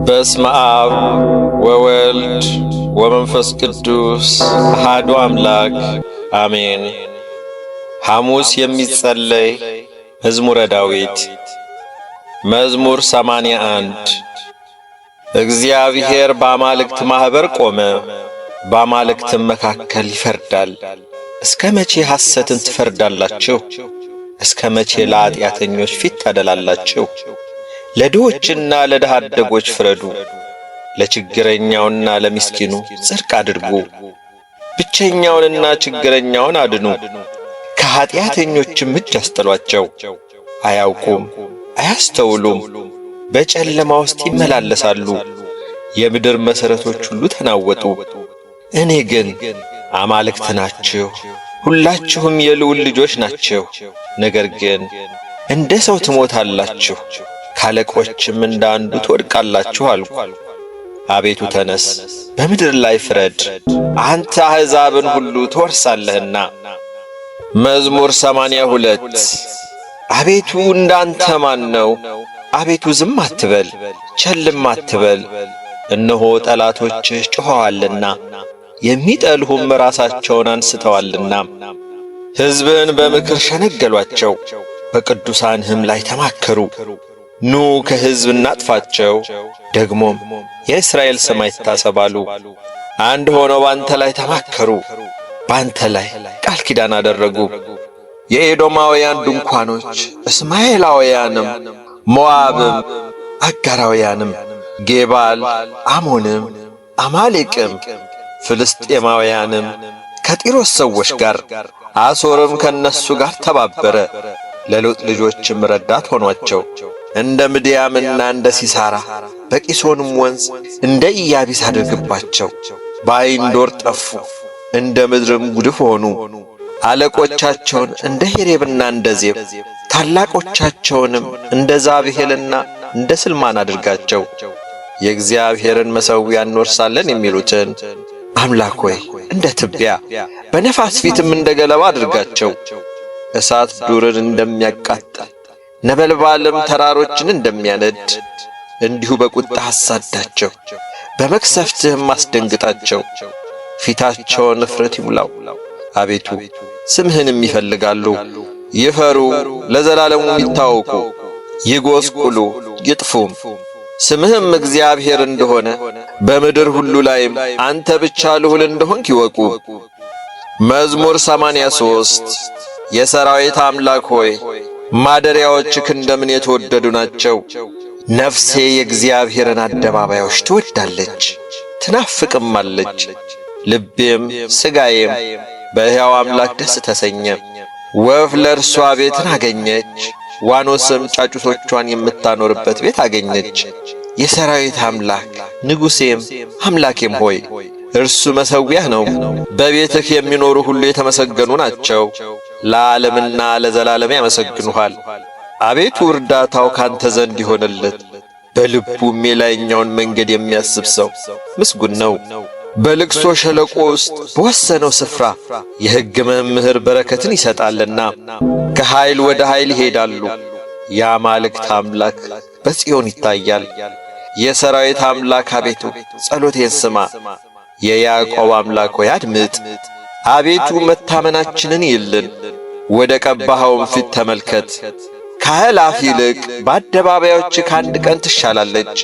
በስመ አብ ወወልድ ወመንፈስ ቅዱስ አሐዱ አምላክ አሜን። ሐሙስ የሚጸለይ መዝሙረ ዳዊት መዝሙር 81 እግዚአብሔር በአማልክት ማኅበር ቆመ፣ በአማልክትም መካከል ይፈርዳል። እስከ መቼ ሐሰትን ትፈርዳላችሁ? እስከ መቼ ለኃጢአተኞች ፊት ታደላላችሁ? ለድሆችና ለድሃ አደጎች ፍረዱ፣ ለችግረኛውና ለምስኪኑ ጽድቅ አድርጉ። ብቸኛውንና ችግረኛውን አድኑ፣ ከኃጢአተኞችም እጅ አስጥሏቸው። አያውቁም አያስተውሉም፣ በጨለማ ውስጥ ይመላለሳሉ። የምድር መሠረቶች ሁሉ ተናወጡ። እኔ ግን አማልክት ናችሁ፣ ሁላችሁም የልዑል ልጆች ናችሁ። ነገር ግን እንደ ሰው ትሞታላችሁ፣ ካለቆችም እንደ አንዱ ትወድቃላችሁ አልኩ። አቤቱ ተነስ፣ በምድር ላይ ፍረድ፣ አንተ አሕዛብን ሁሉ ትወርሳለህና። መዝሙር 82 አቤቱ እንዳንተ ማን ነው? አቤቱ ዝም አትበል፣ ቸልም አትበል። እነሆ ጠላቶችህ ጮኸዋልና የሚጠሉህም ራሳቸውን አንስተዋልና። ሕዝብህን በምክር ሸነገሏቸው፣ በቅዱሳንህም ላይ ተማከሩ። ኑ ከሕዝብ እናጥፋቸው፣ ደግሞም የእስራኤል ስም አይታሰባሉ። አንድ ሆነው ባንተ ላይ ተማከሩ፣ ባንተ ላይ ቃል ኪዳን አደረጉ። የኤዶማውያን ድንኳኖች፣ እስማኤላውያንም፣ ሞዓብም፣ አጋራውያንም፣ ጌባል፣ አሞንም፣ አማሌቅም፣ ፍልስጤማውያንም ከጢሮስ ሰዎች ጋር፣ አሦርም ከነሱ ጋር ተባበረ። ለሎጥ ልጆችም ረዳት ሆኗቸው። እንደ ምድያምና እንደ ሲሳራ በቂሶንም ወንዝ እንደ ኢያቢስ አድርግባቸው። በዓይንዶር ጠፉ፣ እንደ ምድርም ጉድፍ ሆኑ። አለቆቻቸውን እንደ ሄሬብና እንደ ዜብ፣ ታላቆቻቸውንም እንደ ዛብሄልና እንደ ስልማን አድርጋቸው። የእግዚአብሔርን መሠዊያ እንወርሳለን የሚሉትን አምላክ ሆይ እንደ ትቢያ በነፋስ ፊትም እንደ ገለባ አድርጋቸው። እሳት ዱርን እንደሚያቃጥል ነበልባልም ተራሮችን እንደሚያነድ እንዲሁ በቁጣህ አሳዳቸው፣ በመቅሰፍትህም አስደንግጣቸው። ፊታቸውን እፍረት ይሙላው። አቤቱ ስምህንም ይፈልጋሉ፣ ይፈሩ፣ ለዘላለሙም ይታወቁ። ይጐስቁሉ ይጥፉም፣ ስምህም እግዚአብሔር እንደሆነ በምድር ሁሉ ላይም አንተ ብቻ ልዑል እንደሆንክ ይወቁ። መዝሙር 83 የሠራዊት አምላክ ሆይ ማደሪያዎችህ እንደምን የተወደዱ ናቸው። ነፍሴ የእግዚአብሔርን አደባባዮች ትወዳለች ትናፍቅማለች። ልቤም ሥጋዬም በሕያው አምላክ ደስ ተሰኘ። ወፍ ለእርሷ ቤትን አገኘች፣ ዋኖስም ጫጩቶቿን የምታኖርበት ቤት አገኘች። የሠራዊት አምላክ ንጉሴም አምላኬም ሆይ እርሱ መሠዊያህ ነው። በቤትህ የሚኖሩ ሁሉ የተመሰገኑ ናቸው፣ ለዓለምና ለዘላለም ያመሰግኑሃል። አቤቱ እርዳታው ካንተ ዘንድ ይሆንለት፣ በልቡም የላይኛውን መንገድ የሚያስብ ሰው ምስጉን ነው። በልቅሶ ሸለቆ ውስጥ በወሰነው ስፍራ የሕግ መምህር በረከትን ይሰጣልና። ከኃይል ወደ ኃይል ይሄዳሉ። የአማልክት አምላክ በጽዮን ይታያል። የሠራዊት አምላክ አቤቱ ጸሎቴን ስማ። የያዕቆብ አምላክ ሆይ አድምጥ። አቤቱ መታመናችንን ይልን፣ ወደ ቀባኸውም ፊት ተመልከት። ከአእላፍ ይልቅ በአደባባዮች ከአንድ ቀን ትሻላለች።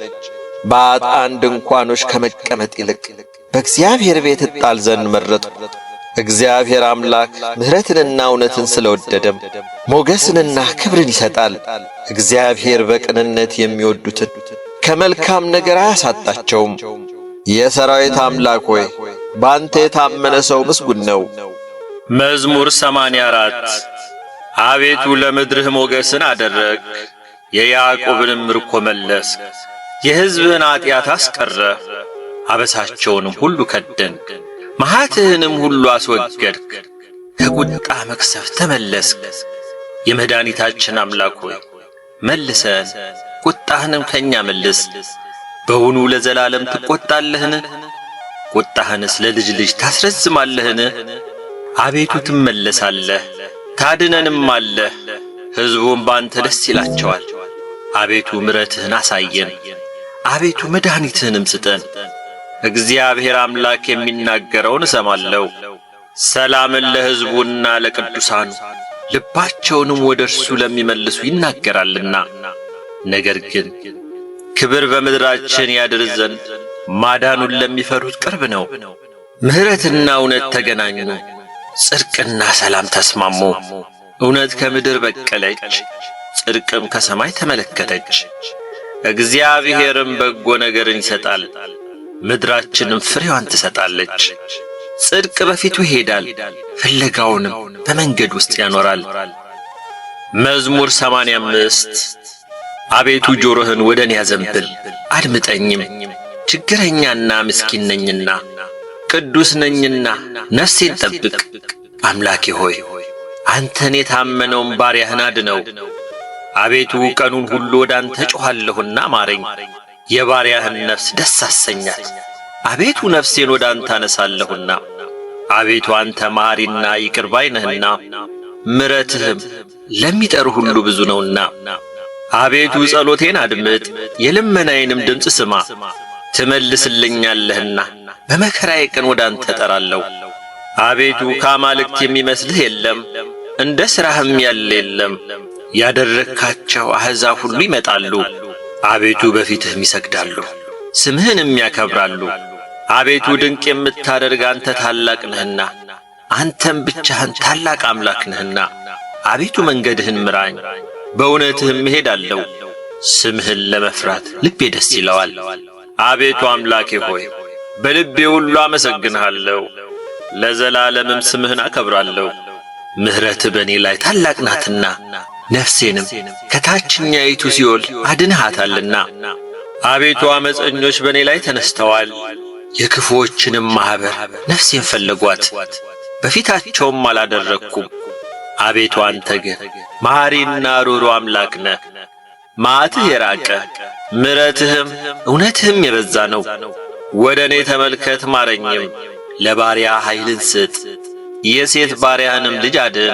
በኃጥአን ድንኳኖች ከመቀመጥ ይልቅ በእግዚአብሔር ቤት እጣል ዘንድ መረጥሁ። እግዚአብሔር አምላክ ምሕረትንና እውነትን ስለወደደም ሞገስንና ክብርን ይሰጣል። እግዚአብሔር በቅንነት የሚወዱትን ከመልካም ነገር አያሳጣቸውም። የሠራዊት አምላክ ሆይ በአንተ የታመነ ሰው ምስጉን ነው። መዝሙር 84 አቤቱ ለምድርህ ሞገስን አደረግ፣ የያዕቆብንም ምርኮ መለስ። የሕዝብህን ኃጢአት አስቀረህ፣ አበሳቸውንም ሁሉ ከደንክ፣ መዓትህንም ሁሉ አስወገድክ። ከቁጣ መቅሰፍት ተመለስክ። የመድኃኒታችን አምላክ ሆይ መልሰን፣ ቁጣህንም ከእኛ መልስ። በውኑ ለዘላለም ትቈጣለህን? ቁጣህንስ ለልጅ ልጅ ታስረዝማለህን? አቤቱ ትመለሳለህ፣ ታድነንም አለህ። ሕዝቡም ባንተ ደስ ይላቸዋል። አቤቱ ምሕረትህን አሳየን፣ አቤቱ መድኃኒትህንም ስጠን። እግዚአብሔር አምላክ የሚናገረውን እሰማለሁ። ሰላምን ለሕዝቡና ለቅዱሳኑ ልባቸውንም ወደ እርሱ ለሚመልሱ ይናገራልና። ነገር ግን ክብር በምድራችን ያድር ዘንድ ማዳኑን ለሚፈሩት ቅርብ ነው። ምሕረትና እውነት ተገናኙ፣ ጽድቅና ሰላም ተስማሙ። እውነት ከምድር በቀለች፣ ጽድቅም ከሰማይ ተመለከተች። እግዚአብሔርም በጎ ነገርን ይሰጣል፣ ምድራችንም ፍሬዋን ትሰጣለች። ጽድቅ በፊቱ ይሄዳል፣ ፍለጋውንም በመንገድ ውስጥ ያኖራል። መዝሙር 85 አቤቱ ጆሮህን ወደ እኔ አዘንብል አድምጠኝም። ችግረኛና ምስኪን ነኝና ቅዱስ ነኝና ነፍሴን ጠብቅ። አምላኬ ሆይ አንተን የታመነውን ባሪያህን አድነው። አቤቱ ቀኑን ሁሉ ወደ አንተ ጮኻለሁና ማረኝ። የባሪያህን ነፍስ ደስ አሰኛት። አቤቱ ነፍሴን ወደ አንተ አነሳለሁና። አቤቱ አንተ መሐሪና ይቅር ባይ ነህና ምሕረትህም ለሚጠሩ ሁሉ ብዙ ነውና። አቤቱ ጸሎቴን አድምጥ፣ የልመናዬንም ድምፅ ስማ። ትመልስልኛለህና በመከራዬ ቀን ወደ አንተ እጠራለሁ። አቤቱ ከአማልክት የሚመስልህ የለም፣ እንደ ሥራህም ያለ የለም። ያደረግካቸው አሕዛብ ሁሉ ይመጣሉ፣ አቤቱ በፊትህም ይሰግዳሉ፣ ስምህንም ያከብራሉ። አቤቱ ድንቅ የምታደርግ አንተ ታላቅ ነህና፣ አንተም ብቻህን ታላቅ አምላክ ነህና። አቤቱ መንገድህን ምራኝ፣ በእውነትህም እሄዳለሁ። ስምህን ለመፍራት ልቤ ደስ ይለዋል። አቤቱ አምላኬ ሆይ በልቤ ሁሉ አመሰግንሃለሁ፣ ለዘላለምም ስምህን አከብራለሁ። ምሕረትህ በእኔ ላይ ታላቅ ናትና፣ ነፍሴንም ከታችኛይቱ ሲኦል አድንሃታልና። አቤቱ ዓመፀኞች በእኔ ላይ ተነስተዋል፣ የክፉዎችንም ማኅበር ነፍሴን ፈለጓት፣ በፊታቸውም አላደረግኩም። አቤቱ አንተ ግን መሐሪና ሩሩ አምላክ ነህ። መዓትህ የራቀ ምሕረትህም እውነትህም የበዛ ነው። ወደ እኔ ተመልከት ማረኝም፣ ለባሪያ ኃይልን ስጥ። የሴት ባሪያህንም ልጅ አድን፣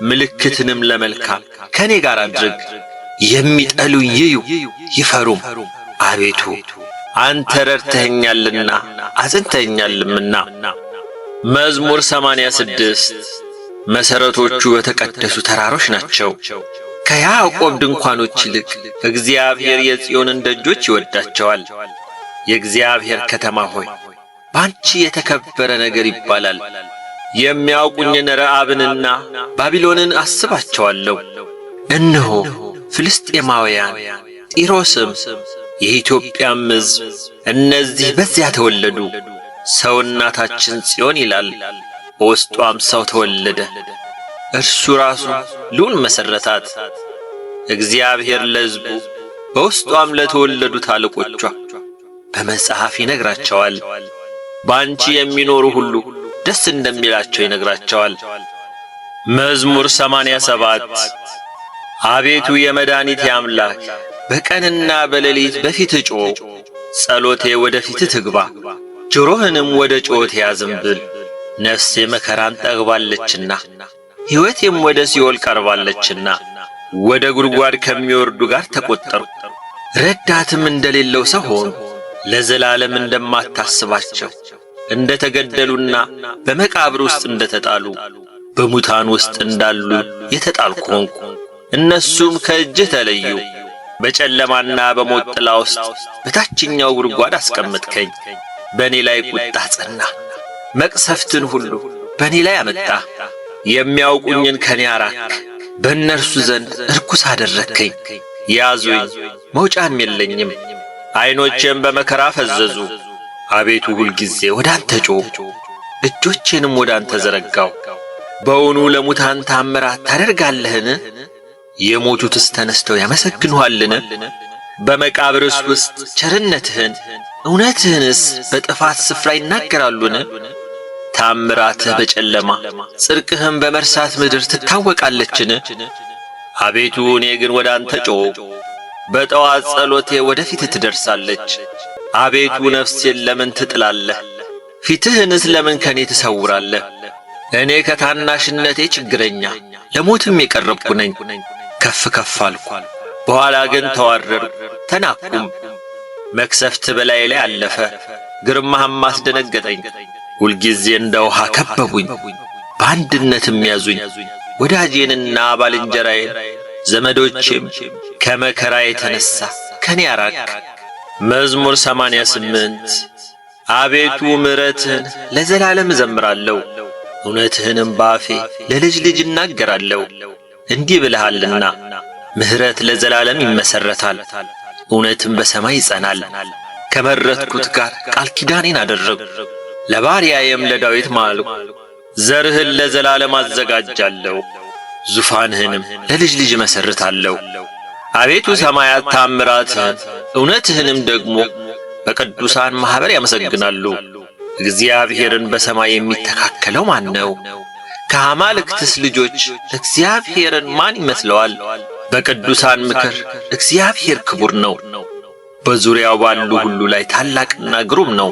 ምልክትንም ለመልካም ከእኔ ጋር አድርግ። የሚጠሉኝ ይዩ ይፈሩም። አቤቱ አንተ ረድተኸኛልና አጽንተኸኛልምና። መዝሙር 86 መሠረቶቹ በተቀደሱ ተራሮች ናቸው። ከያዕቆብ ድንኳኖች ይልቅ እግዚአብሔር የጽዮንን ደጆች ይወዳቸዋል። የእግዚአብሔር ከተማ ሆይ ባንቺ የተከበረ ነገር ይባላል። የሚያውቁኝን ረዓብንና ባቢሎንን አስባቸዋለሁ። እነሆ ፍልስጤማውያን ጢሮስም የኢትዮጵያም ሕዝብ እነዚህ በዚያ ተወለዱ። ሰው እናታችን ጽዮን ይላል፣ በውስጧም ሰው ተወለደ። እርሱ ራሱ ልዑል መሠረታት። እግዚአብሔር ለሕዝቡ በውስጧም ለተወለዱት አለቆቿ በመጽሐፍ ይነግራቸዋል። በአንቺ የሚኖሩ ሁሉ ደስ እንደሚላቸው ይነግራቸዋል። መዝሙር 87 አቤቱ የመድኃኒቴ አምላክ በቀንና በሌሊት በፊትህ ጮኽ። ጸሎቴ ወደ ፊትህ ትግባ፣ ጆሮህንም ወደ ጩኸቴ አዘንብል። ነፍሴ መከራን ጠግባለችና ሕይወቴም ወደ ሲኦል ቀርባለችና ወደ ጉድጓድ ከሚወርዱ ጋር ተቈጠርሁ። ረዳትም እንደሌለው ሰው ሆንሁ። ለዘላለም እንደማታስባቸው እንደ ተገደሉና በመቃብር ውስጥ እንደ ተጣሉ በሙታን ውስጥ እንዳሉ የተጣልኩ ሆንኩ። እነሱም ከእጅህ ተለዩ። በጨለማና በሞት ጥላ ውስጥ በታችኛው ጉድጓድ አስቀመጥከኝ። በእኔ ላይ ቁጣ ጸና፣ መቅሰፍትን ሁሉ በእኔ ላይ አመጣህ። የሚያውቁኝን ከኔ አራክ፣ በእነርሱ ዘንድ ርኩስ አደረግከኝ። ያዙኝ፣ መውጫም የለኝም። ዐይኖቼም በመከራ ፈዘዙ። አቤቱ ሁልጊዜ ወደ አንተ ጮኽሁ፣ እጆቼንም ወደ አንተ ዘረጋሁ። በውኑ ለሙታን ተአምራት ታደርጋለህን? የሞቱትስ ተነስተው ያመሰግኑሃልን? በመቃብርስ ውስጥ ቸርነትህን እውነትህንስ በጥፋት ስፍራ ይናገራሉን? ተአምራትህ በጨለማ ጽድቅህም በመርሳት ምድር ትታወቃለችን? አቤቱ እኔ ግን ወደ አንተ ጮኽሁ፣ በጠዋት ጸሎቴ ወደ ፊትህ ትደርሳለች። አቤቱ ነፍሴን ለምን ትጥላለህ? ፊትህንስ ለምን ከኔ ትሰውራለህ? እኔ ከታናሽነቴ ችግረኛ ለሞትም የቀረብኩ ነኝ። ከፍ ከፍ አልኩ፣ በኋላ ግን ተዋረድሁ ተናቅሁም። መክሰፍት በላይ ላይ አለፈ፣ ግርማህም አስደነገጠኝ። ሁልጊዜ እንደ ውሃ ከበቡኝ፣ በአንድነትም ያዙኝ። ወዳጄንና ባልንጀራዬን ዘመዶቼም ከመከራ የተነሳ ከኔ አራቅ። መዝሙር 88 አቤቱ ምሕረትህን ለዘላለም እዘምራለሁ፣ እውነትህንም በአፌ ለልጅ ልጅ እናገራለሁ። እንዲህ ብለሃልና ምሕረት ለዘላለም ይመሰረታል፣ እውነትም በሰማይ ይጸናል። ከመረጥኩት ጋር ቃል ኪዳኔን አደረግሁ፣ ለባሪያዬም ለዳዊት ማልኩ። ዘርህን ለዘላለም አዘጋጃለሁ፣ ዙፋንህንም ለልጅ ልጅ መሠርታለሁ። አቤቱ ሰማያት ተአምራትህን እውነትህንም ደግሞ በቅዱሳን ማኅበር ያመሰግናሉ። እግዚአብሔርን በሰማይ የሚተካከለው ማን ነው? ከአማልክትስ ልጆች እግዚአብሔርን ማን ይመስለዋል? በቅዱሳን ምክር እግዚአብሔር ክቡር ነው፣ በዙሪያው ባሉ ሁሉ ላይ ታላቅና ግሩም ነው።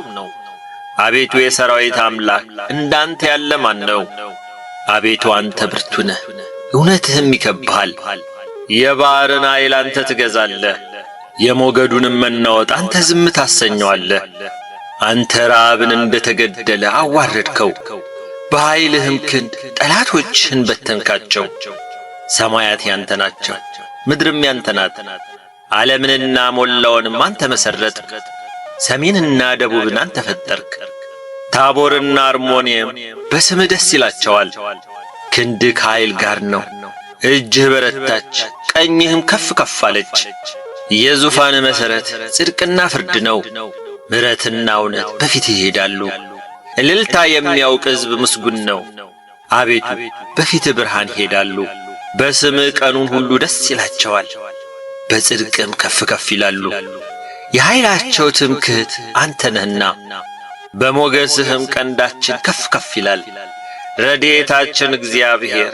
አቤቱ የሠራዊት አምላክ እንዳንተ ያለ ማን ነው? አቤቱ አንተ ብርቱ ነህ፣ እውነትህም ይከብብሃል። የባሕርን ኃይል አንተ ትገዛለህ፣ የሞገዱንም መናወጥ አንተ ዝም ታሰኘዋለህ። አንተ ረዓብን እንደ ተገደለ አዋረድከው፣ በኃይልህም ክንድ ጠላቶችህን በተንካቸው። ሰማያት ያንተ ናቸው፣ ምድርም ያንተ ናት። ዓለምንና ሞላውንም አንተ መሠረትክ፣ ሰሜንና ደቡብን አንተ ፈጠርክ። ታቦርና አርሞንየም በስምህ ደስ ይላቸዋል። ክንድህ ከኃይል ጋር ነው፣ እጅህ በረታች፣ ቀኝህም ከፍ ከፍ አለች። የዙፋን መሠረት ጽድቅና ፍርድ ነው፣ ምሕረትና እውነት በፊትህ ይሄዳሉ። እልልታ የሚያውቅ ሕዝብ ምስጉን ነው። አቤቱ በፊትህ ብርሃን ይሄዳሉ፣ በስምህ ቀኑን ሁሉ ደስ ይላቸዋል፣ በጽድቅም ከፍ ከፍ ይላሉ። የኃይላቸው ትምክህት አንተ ነህና በሞገስህም ቀንዳችን ከፍ ከፍ ይላል። ረድኤታችን እግዚአብሔር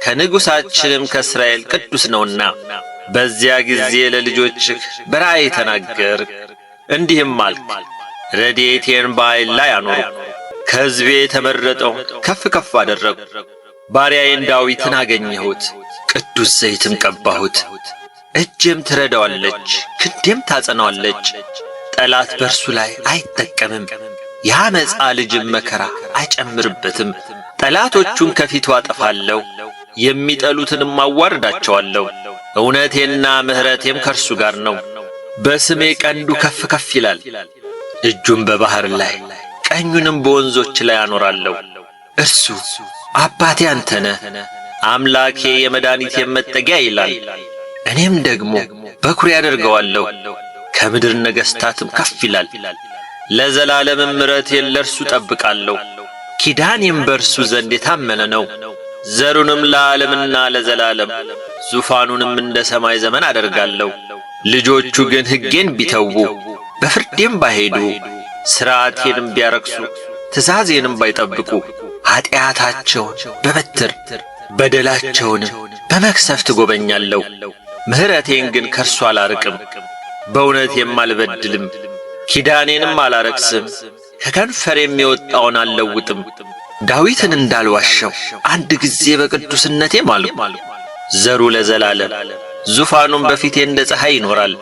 ከንጉሣችንም ከእስራኤል ቅዱስ ነውና። በዚያ ጊዜ ለልጆችህ በራእይ ተናገርህ፣ እንዲህም አልክ። ረድኤቴን በኃይል ላይ አኖርሁ፣ ከሕዝቤ የተመረጠውን ከፍ ከፍ አደረግሁ። ባሪያዬን ዳዊትን አገኘሁት፣ ቅዱስ ዘይትም ቀባሁት። እጄም ትረዳዋለች፣ ክንዴም ታጸናዋለች። ጠላት በእርሱ ላይ አይጠቀምም፣ የዓመፃ ልጅም መከራ አይጨምርበትም። ጠላቶቹን ከፊቱ አጠፋለሁ፣ የሚጠሉትንም አዋርዳቸዋለሁ። እውነቴና ምሕረቴም ከእርሱ ጋር ነው። በስሜ ቀንዱ ከፍ ከፍ ይላል። እጁም በባሕር ላይ ቀኙንም በወንዞች ላይ አኖራለሁ። እርሱ አባቴ አንተ ነህ፣ አምላኬ የመድኃኒቴም መጠጊያ ይላል። እኔም ደግሞ በኵሬ ያደርገዋለሁ፣ ከምድር ነገሥታትም ከፍ ይላል። ለዘላለምም ምሕረቴን ለእርሱ ጠብቃለሁ፣ ኪዳኔም በእርሱ ዘንድ የታመነ ነው። ዘሩንም ለዓለምና ለዘላለም፣ ዙፋኑንም እንደ ሰማይ ዘመን አደርጋለሁ። ልጆቹ ግን ሕጌን ቢተዉ በፍርዴም ባይሄዱ፣ ሥርዓቴንም ቢያረክሱ ትእዛዜንም ባይጠብቁ፣ ኀጢአታቸውን በበትር በደላቸውንም በመክሰፍት እጐበኛለሁ። ምሕረቴን ግን ከእርሱ አላርቅም፣ በእውነቴም አልበድልም። ኪዳኔንም አላረክስም፣ ከከንፈሬም የወጣውን አልለውጥም። ዳዊትን እንዳልዋሸው አንድ ጊዜ በቅዱስነቴ ማልሁ። ዘሩ ለዘላለም፣ ዙፋኑም በፊቴ እንደ ፀሐይ ይኖራል።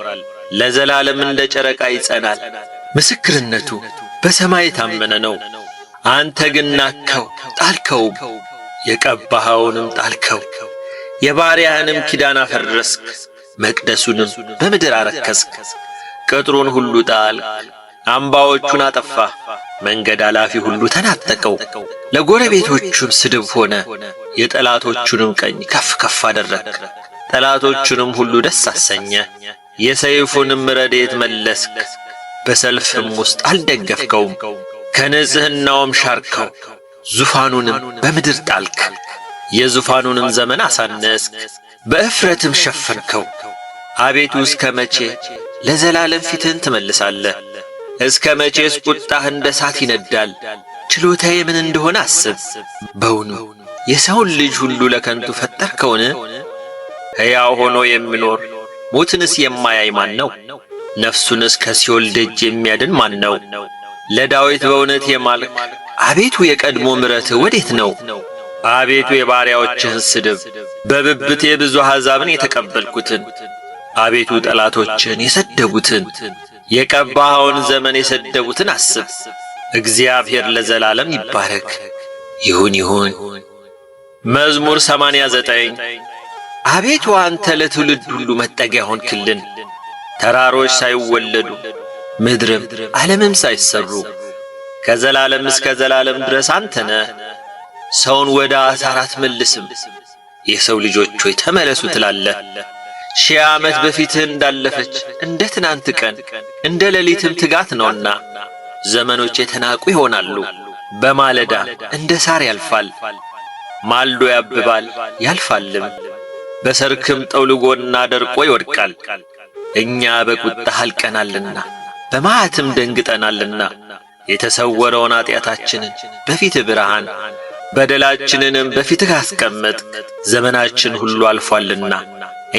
ለዘላለም እንደ ጨረቃ ይጸናል። ምስክርነቱ በሰማይ የታመነ ነው። አንተ ግን ናቅኸው ጣልከውም፣ የቀባኸውንም ጣልከው። የባሪያህንም ኪዳን አፈረስክ፣ መቅደሱንም በምድር አረከስክ። ቅጥሩን ሁሉ ጣልክ፣ አምባዎቹን አጠፋህ። መንገድ አላፊ ሁሉ ተናጠቀው፣ ለጎረቤቶቹም ስድብ ሆነ። የጠላቶቹንም ቀኝ ከፍ ከፍ አደረግክ፣ ጠላቶቹንም ሁሉ ደስ አሰኘ። የሰይፉንም ረድኤት መለስክ፣ በሰልፍም ውስጥ አልደገፍከውም። ከንጽሕናውም ሻርከው፣ ዙፋኑንም በምድር ጣልክ። የዙፋኑንም ዘመን አሳነስክ፣ በእፍረትም ሸፈንከው። አቤቱ እስከ መቼ ለዘላለም ፊትህን ትመልሳለህ? እስከ መቼስ ቁጣህ እንደ እሳት ይነዳል? ችሎታዬ ምን እንደሆነ አስብ። በውኑ የሰውን ልጅ ሁሉ ለከንቱ ፈጠርከውን? ሕያው ሆኖ የሚኖር ሞትንስ የማያይ ማን ነው? ነፍሱንስ ከሲኦል ደጅ የሚያድን ማን ነው? ለዳዊት በእውነት የማልክ አቤቱ የቀድሞ ምሕረትህ ወዴት ነው? አቤቱ የባሪያዎችህን ስድብ፣ በብብቴ ብዙ አሕዛብን የተቀበልኩትን፣ አቤቱ ጠላቶችህን የሰደቡትን የቀባኸውን ዘመን የሰደቡትን አስብ። እግዚአብሔር ለዘላለም ይባረክ። ይሁን። መዝሙር 89 አቤቱ አንተ ለትውልድ ሁሉ መጠጊያ ሆንክልን። ተራሮች ሳይወለዱ ምድርም ዓለምም ሳይሰሩ ከዘላለም እስከ ዘላለም ድረስ አንተ ነህ። ሰውን ወደ አሳር አትመልስም። የሰው ልጆች ሆይ ተመለሱ ትላለህ። 1000 ዓመት በፊትህ እንዳለፈች እንደ ትናንት ቀን እንደ ሌሊትም ትጋት ነውና ዘመኖች የተናቁ ይሆናሉ። በማለዳ እንደ ሳር ያልፋል፣ ማልዶ ያብባል ያልፋልም። በሰርክም ጠውልጎና ደርቆ ይወድቃል። እኛ በቁጣህ አልቀናልና በመዓትም ደንግጠናልና የተሰወረውን ኃጢአታችንን በፊትህ ብርሃን በደላችንንም በፊትህ አስቀመጥ። ዘመናችን ሁሉ አልፏልና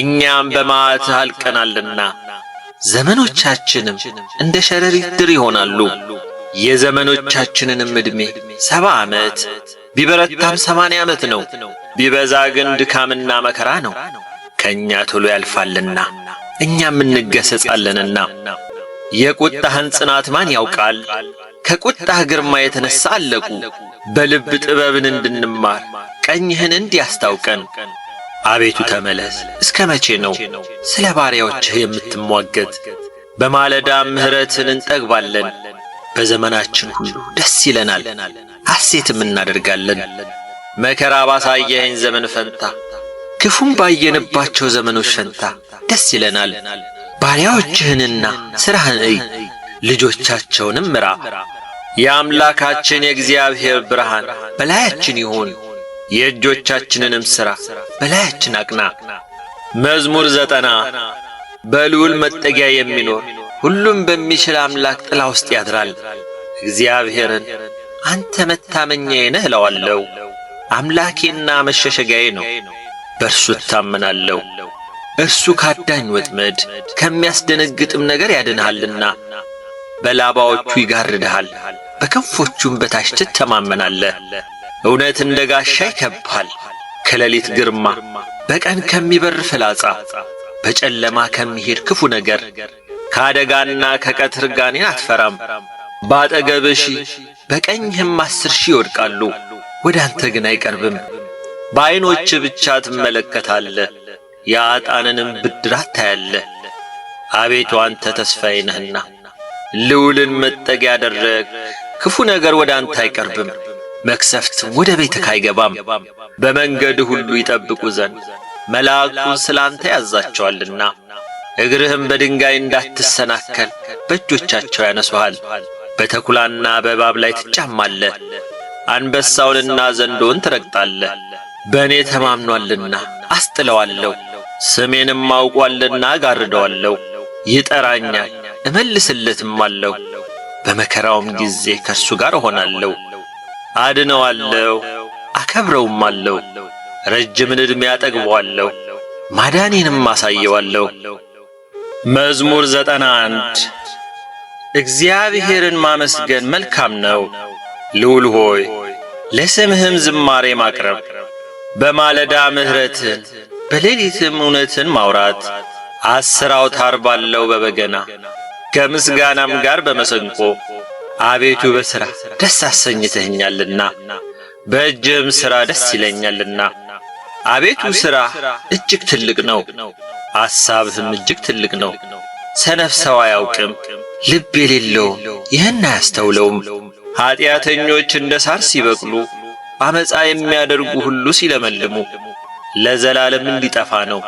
እኛም በመዓትህ አልቀናልና ዘመኖቻችንም እንደ ሸረሪት ድር ይሆናሉ። የዘመኖቻችንንም ዕድሜ 70 ዓመት ቢበረታም 80 ዓመት ነው። ቢበዛ ግን ድካምና መከራ ነው። ከእኛ ቶሎ ያልፋልና እኛም እንገሰጻለንና። የቁጣህን ጽናት ማን ያውቃል? ከቁጣህ ግርማ የተነሣ አለቁ። በልብ ጥበብን እንድንማር ቀኝህን እንዲያስታውቀን። አቤቱ ተመለስ። እስከ መቼ ነው ስለ ባሪያዎችህ የምትሟገት? በማለዳም ምሕረትን እንጠግባለን። በዘመናችን ሁሉ ደስ ይለናል፣ ሐሴትም እናደርጋለን። መከራ ባሳየኸኝ ዘመን ፈንታ ክፉም ባየንባቸው ዘመኖች ፈንታ ደስ ይለናል። ባሪያዎችህንና ሥራህን እይ፣ ልጆቻቸውንም ምራ። የአምላካችን የእግዚአብሔር ብርሃን በላያችን ይሁን፣ የእጆቻችንንም ሥራ በላያችን አቅና። መዝሙር 90 በልዑል መጠጊያ የሚኖር ሁሉም በሚችል አምላክ ጥላ ውስጥ ያድራል። እግዚአብሔርን አንተ መታመኛዬ ነህ እለዋለሁ። አምላኬና መሸሸጊያዬ ነው፣ በእርሱ እታመናለሁ። እርሱ ካዳኝ ወጥመድ ከሚያስደነግጥም ነገር ያድንሃልና። በላባዎቹ ይጋርድሃል፣ በክንፎቹም በታች ትተማመናለህ። እውነት እንደ ጋሻ ይከብብሃል። ከሌሊት ግርማ፣ በቀን ከሚበር ፍላጻ፣ በጨለማ ከሚሄድ ክፉ ነገር፣ ከአደጋና ከቀትር ጋኔን አትፈራም። በአጠገብህ 1000 በቀኝህም 10,000 ይወድቃሉ፣ ወደ አንተ ግን አይቀርብም። በዐይኖች ብቻ ትመለከታለህ፣ የአጣንንም ብድራት ታያለህ። አቤቱ አንተ ተስፋዬ ነህና ልዑልን መጠጊያ አደረግ። ክፉ ነገር ወደ አንተ አይቀርብም፣ መክሰፍትም ወደ ቤትህ አይገባም። በመንገድ ሁሉ ይጠብቁ ዘንድ መላእክቱን ስለ አንተ ያዛቸዋልና፣ እግርህም በድንጋይ እንዳትሰናከል በእጆቻቸው ያነሱሃል። በተኩላና በእባብ ላይ ትጫማለህ፣ አንበሳውንና ዘንዶውን ትረግጣለህ። በእኔ ተማምኗልና አስጥለዋለሁ፣ ስሜንም አውቋልና እጋርደዋለሁ። ይጠራኛል እመልስለትም አለሁ፣ በመከራውም ጊዜ ከእርሱ ጋር እሆናለሁ። አድነዋለሁ አከብረውም አለሁ፣ ረጅምን ዕድሜ አጠግበዋለሁ፣ ማዳኔንም አሳየዋለሁ። መዝሙር 91 እግዚአብሔርን ማመስገን መልካም ነው። ልዑል ሆይ ለስምህም ዝማሬ ማቅረብ፣ በማለዳ ምሕረትን በሌሊትም እውነትን ማውራት። 10 አውታር ባለው በበገና ከምስጋናም ጋር በመሰንቆ። አቤቱ በሥራ ደስ አሰኝተኸኛልና በእጅህም ሥራ ደስ ይለኛልና። አቤቱ ሥራ እጅግ ትልቅ ነው፣ አሳብህም እጅግ ትልቅ ነው። ሰነፍ ሰው አያውቅም፣ ልብ የሌለው ይህን አያስተውለውም። ኀጢአተኞች እንደ ሣር ሲበቅሉ፣ ዓመፃ የሚያደርጉ ሁሉ ሲለመልሙ ለዘላለም እንዲጠፋ ነው።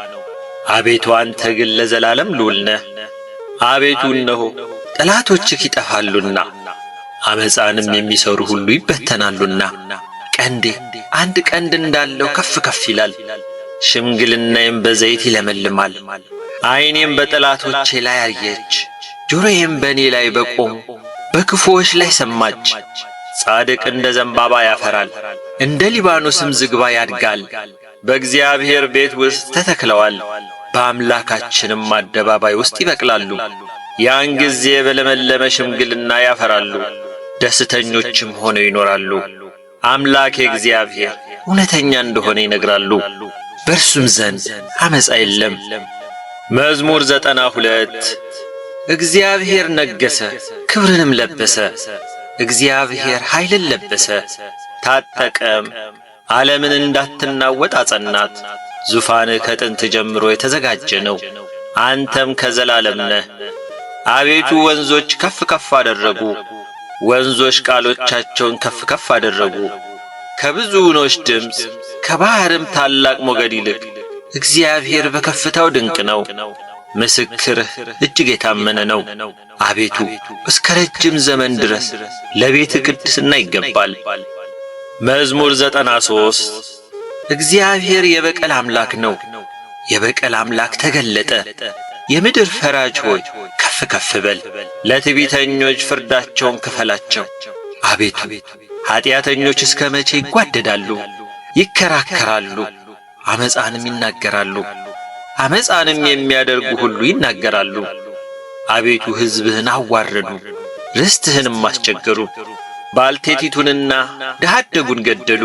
አቤቱ አንተ ግን ለዘላለም ልዑል ነህ። አቤቱ እነሆ ጠላቶችህ ይጠፋሉና ዓመፃንም የሚሠሩ ሁሉ ይበተናሉና። ቀንዴ አንድ ቀንድ እንዳለው ከፍ ከፍ ይላል፣ ሽምግልናዬም በዘይት ይለመልማል። ዐይኔም በጠላቶቼ ላይ አየች፣ ጆሮዬም በእኔ ላይ በቆሙ በክፉዎች ላይ ሰማች። ጻድቅ እንደ ዘንባባ ያፈራል፣ እንደ ሊባኖስም ዝግባ ያድጋል። በእግዚአብሔር ቤት ውስጥ ተተክለዋል፣ በአምላካችንም አደባባይ ውስጥ ይበቅላሉ። ያን ጊዜ በለመለመ ሽምግልና ያፈራሉ፣ ደስተኞችም ሆነው ይኖራሉ። አምላኬ እግዚአብሔር እውነተኛ እንደሆነ ይነግራሉ፣ በእርሱም ዘንድ ዓመፃ የለም። መዝሙር 92 እግዚአብሔር ነገሠ፣ ክብርንም ለበሰ። እግዚአብሔር ኃይልን ለበሰ፣ ታጠቀም፣ ዓለምን እንዳትናወጥ አጸናት። ዙፋንህ ከጥንት ጀምሮ የተዘጋጀ ነው፣ አንተም ከዘላለም ነህ። አቤቱ ወንዞች ከፍ ከፍ አደረጉ፣ ወንዞች ቃሎቻቸውን ከፍ ከፍ አደረጉ። ከብዙ ውኆች ድምፅ ከባሕርም ታላቅ ሞገድ ይልቅ እግዚአብሔር በከፍታው ድንቅ ነው። ምስክርህ እጅግ የታመነ ነው። አቤቱ እስከ ረጅም ዘመን ድረስ ለቤትህ ቅድስና ይገባል። መዝሙር 93 እግዚአብሔር የበቀል አምላክ ነው። የበቀል አምላክ ተገለጠ። የምድር ፈራጅ ሆይ ከፍ ከፍ በል፣ ለትዕቢተኞች ፍርዳቸውን ክፈላቸው። አቤቱ ኀጢአተኞች እስከ መቼ ይጓደዳሉ? ይከራከራሉ፣ ዓመፃንም ይናገራሉ። ዓመፃንም የሚያደርጉ ሁሉ ይናገራሉ። አቤቱ ሕዝብህን አዋረዱ፣ ርስትህንም አስቸገሩ። ባልቴቲቱንና ድሀ አደጉን ገደሉ፣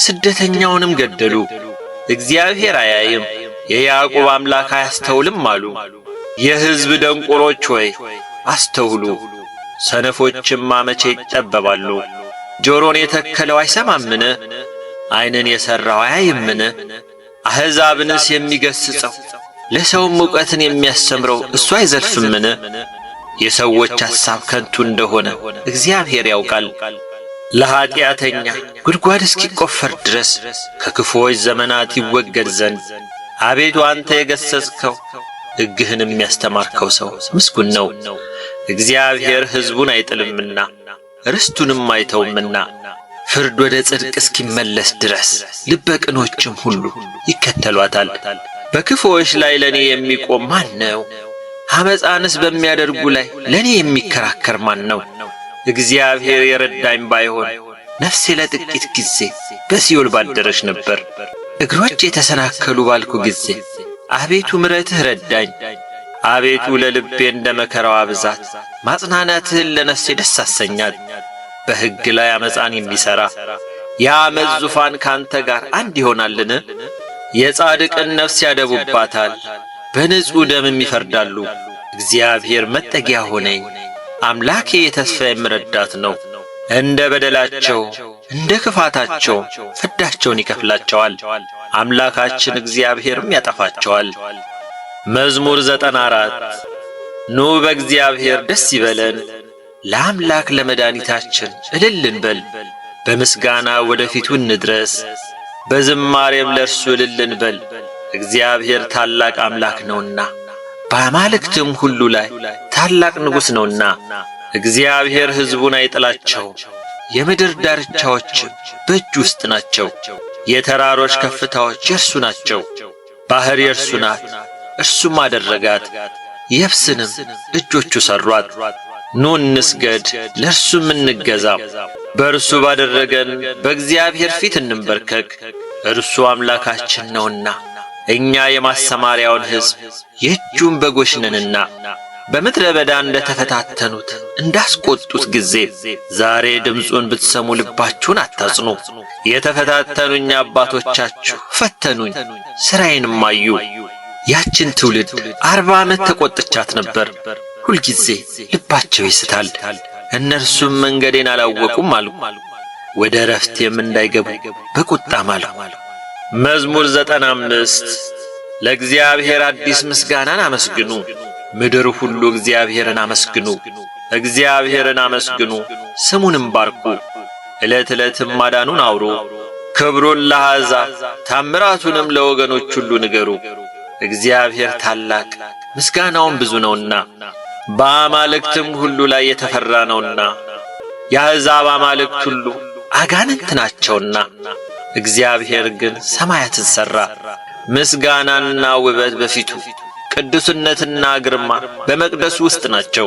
ስደተኛውንም ገደሉ። እግዚአብሔር አያይም፣ የያዕቆብ አምላክ አያስተውልም አሉ። የሕዝብ ደንቆሮች ሆይ አስተውሉ፣ ሰነፎችማ መቼ ይጠበባሉ? ጆሮን የተከለው አይሰማምን? ዐይንን የሠራው አያይምን? አሕዛብንስ የሚገሥጸው ለሰውም ዕውቀትን የሚያስተምረው እሱ አይዘልፍምን? የሰዎች ሐሳብ ከንቱ እንደሆነ እግዚአብሔር ያውቃል። ለኀጢአተኛ ጉድጓድ እስኪቈፈር ድረስ ከክፉዎች ዘመናት ይወገድ ዘንድ አቤቱ አንተ የገሠጽከው ሕግህንም የሚያስተማርከው ሰው ምስጉን ነው። እግዚአብሔር ሕዝቡን አይጥልምና ርስቱንም አይተውምና ፍርድ ወደ ጽድቅ እስኪመለስ ድረስ ልበ ቅኖችም ሁሉ ይከተሏታል። በክፉዎች ላይ ለእኔ የሚቆም ማን ነው? ዓመፃንስ በሚያደርጉ ላይ ለእኔ የሚከራከር ማን ነው? እግዚአብሔር የረዳኝ ባይሆን ነፍሴ ለጥቂት ጊዜ በሲኦል ባደረች ነበር። እግሮቼ የተሰናከሉ ባልኩ ጊዜ አቤቱ ምሕረትህ ረዳኝ። አቤቱ ለልቤ እንደ መከራዋ ብዛት ማጽናናትህን ለነፍሴ ደስ አሰኛት። በሕግ ላይ ዓመፃን የሚሠራ የዓመፅ ዙፋን ካንተ ጋር አንድ ይሆናልን? የጻድቅን ነፍስ ያደቡባታል፣ በንጹሕ ደምም ይፈርዳሉ። እግዚአብሔር መጠጊያ ሆነኝ፣ አምላኬ የተስፋዬም ረዳት ነው። እንደ በደላቸው እንደ ክፋታቸው ፍዳቸውን ይከፍላቸዋል፣ አምላካችን እግዚአብሔርም ያጠፋቸዋል። መዝሙር 94 ኑ በእግዚአብሔር ደስ ይበለን፣ ለአምላክ ለመድኃኒታችን እልል እንበል። በምስጋና ወደ ፊቱ እንድረስ፣ በዝማሬም ለእርሱ እልል እንበል። እግዚአብሔር ታላቅ አምላክ ነውና በአማልክትም ሁሉ ላይ ታላቅ ንጉሥ ነውና። እግዚአብሔር ሕዝቡን አይጥላቸው፣ የምድር ዳርቻዎችም በእጁ ውስጥ ናቸው። የተራሮች ከፍታዎች የእርሱ ናቸው። ባሕር የእርሱ ናት፣ እርሱም አደረጋት። የብስንም እጆቹ ሠሯት። ኑ እንስገድ፣ ለእርሱም እንገዛ። በእርሱ ባደረገን በእግዚአብሔር ፊት እንንበርከክ። እርሱ አምላካችን ነውና እኛ የማሰማሪያውን ሕዝብ የእጁም በጎች ነንና። በምድረ በዳ እንደ ተፈታተኑት እንዳስቈጡት ጊዜ ዛሬ ድምፁን ብትሰሙ ልባችሁን አታጽኑ። የተፈታተኑኝ አባቶቻችሁ ፈተኑኝ፣ ሥራዬንም አዩ። ያችን ትውልድ 40 ዓመት ተቈጥቻት ነበር። ሁልጊዜ ልባቸው ይስታል፣ እነርሱም መንገዴን አላወቁም አሉ። ወደ ዕረፍቴም እንዳይገቡ በቁጣም አሉ። መዝሙር 95 ለእግዚአብሔር አዲስ ምስጋናን አመስግኑ፣ ምድር ሁሉ እግዚአብሔርን አመስግኑ። እግዚአብሔርን አመስግኑ፣ ስሙንም ባርኩ። ዕለት ዕለትም ማዳኑን አውሩ፣ ክብሩን ለአሕዛብ ታምራቱንም ለወገኖች ሁሉ ንገሩ። እግዚአብሔር ታላቅ ምስጋናውም ብዙ ነውና በአማልክትም ሁሉ ላይ የተፈራ ነውና። የአሕዛብ አማልክት ሁሉ አጋንንት ናቸውና እግዚአብሔር ግን ሰማያትን ሠራ። ምስጋናና ውበት በፊቱ ቅዱስነትና ግርማ በመቅደሱ ውስጥ ናቸው።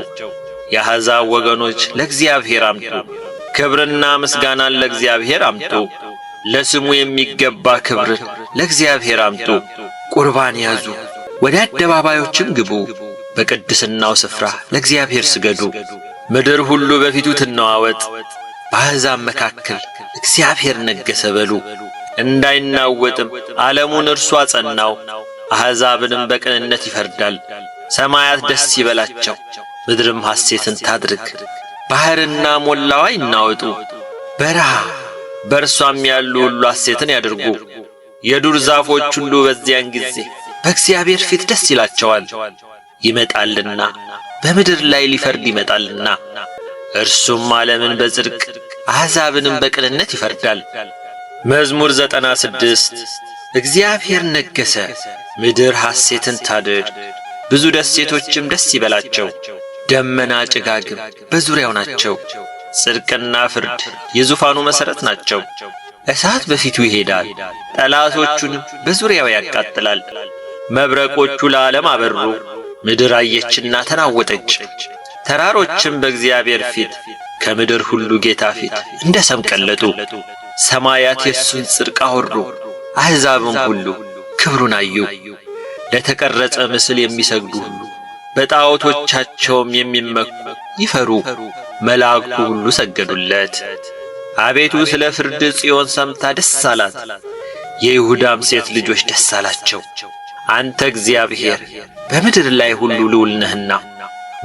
የአሕዛብ ወገኖች ለእግዚአብሔር አምጡ፣ ክብርና ምስጋናን ለእግዚአብሔር አምጡ። ለስሙ የሚገባ ክብርን ለእግዚአብሔር አምጡ። ቁርባን ያዙ፣ ወደ አደባባዮችም ግቡ። በቅድስናው ስፍራ ለእግዚአብሔር ስገዱ። ምድር ሁሉ በፊቱ ትነዋወጥ። በአሕዛብ መካከል እግዚአብሔር ነገሠ በሉ። እንዳይናወጥም ዓለሙን እርሱ አጸናው። አሕዛብንም በቅንነት ይፈርዳል። ሰማያት ደስ ይበላቸው፣ ምድርም ሐሴትን ታድርግ። ባሕርና ሞላዋ ይናወጡ፣ በረሃ በእርሷም ያሉ ሁሉ ሐሴትን ያድርጉ። የዱር ዛፎች ሁሉ በዚያን ጊዜ በእግዚአብሔር ፊት ደስ ይላቸዋል። ይመጣልና በምድር ላይ ሊፈርድ ይመጣልና፣ እርሱም ዓለምን በጽድቅ አሕዛብንም በቅንነት ይፈርዳል። መዝሙር 96 እግዚአብሔር ነገሠ፣ ምድር ሐሴትን ታድርግ፣ ብዙ ደሴቶችም ደስ ይበላቸው። ደመና ጭጋግም በዙሪያው ናቸው። ጽድቅና ፍርድ የዙፋኑ መሠረት ናቸው። እሳት በፊቱ ይሄዳል፣ ጠላቶቹንም በዙሪያው ያቃጥላል። መብረቆቹ ለዓለም አበሩ፣ ምድር አየችና ተናወጠች። ተራሮችም በእግዚአብሔር ፊት ከምድር ሁሉ ጌታ ፊት እንደ ሰም ቀለጡ። ሰማያት የእሱን ጽድቅ አወሩ፣ አሕዛብም ሁሉ ክብሩን አዩ። ለተቀረጸ ምስል የሚሰግዱ ሁሉ በጣዖቶቻቸውም የሚመኩ ይፈሩ፣ መላእክቱ ሁሉ ሰገዱለት። አቤቱ ስለ ፍርድ ጽዮን ሰምታ ደስ አላት፣ የይሁዳም ሴት ልጆች ደስ አላቸው። አንተ እግዚአብሔር በምድር ላይ ሁሉ ልዑል ነህና፣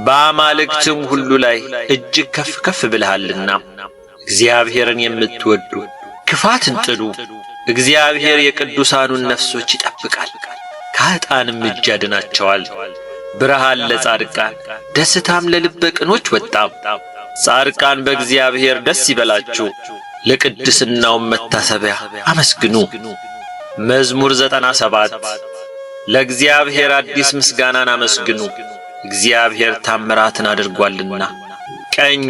በአማልክትም ሁሉ ላይ እጅግ ከፍ ከፍ ብለሃልና። እግዚአብሔርን የምትወዱ ክፋትን ጥሉ። እግዚአብሔር የቅዱሳኑን ነፍሶች ይጠብቃል፣ ከኃጥአንም እጅ ያድናቸዋል። ብርሃን ለጻድቃን ደስታም ለልበ ቅኖች ወጣ። ጻድቃን በእግዚአብሔር ደስ ይበላችሁ፣ ለቅድስናውም መታሰቢያ አመስግኑ። መዝሙር 97 ለእግዚአብሔር አዲስ ምስጋናን አመስግኑ፣ እግዚአብሔር ታምራትን አድርጓልና። ቀኙ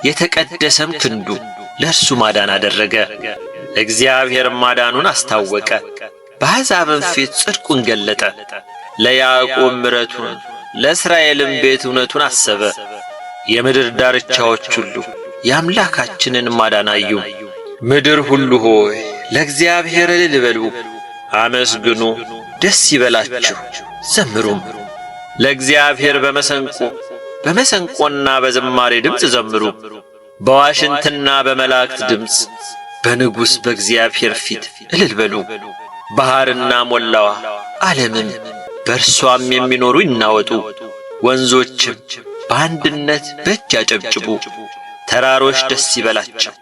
የተቀደሰም ክንዱ ለእርሱ ማዳን አደረገ። እግዚአብሔር ማዳኑን አስታወቀ፣ በአሕዛብም ፊት ጽድቁን ገለጠ። ለያዕቆብ ምሕረቱን ለእስራኤልም ቤት እውነቱን አሰበ። የምድር ዳርቻዎች ሁሉ የአምላካችንን ማዳን አዩ። ምድር ሁሉ ሆይ ለእግዚአብሔር እልል በሉ፣ አመስግኑ፣ ደስ ይበላችሁ፣ ዘምሩም። ለእግዚአብሔር በመሰንቆና በዝማሬ ድምፅ ዘምሩ፣ በዋሽንትና በመላእክት ድምፅ በንጉሥ በእግዚአብሔር ፊት እልል በሉ። ባሕርና ሞላዋ ዓለምም በእርሷም የሚኖሩ ይናወጡ፣ ወንዞችም በአንድነት በእጅ ያጨብጭቡ። ተራሮች ደስ ይበላቸው፣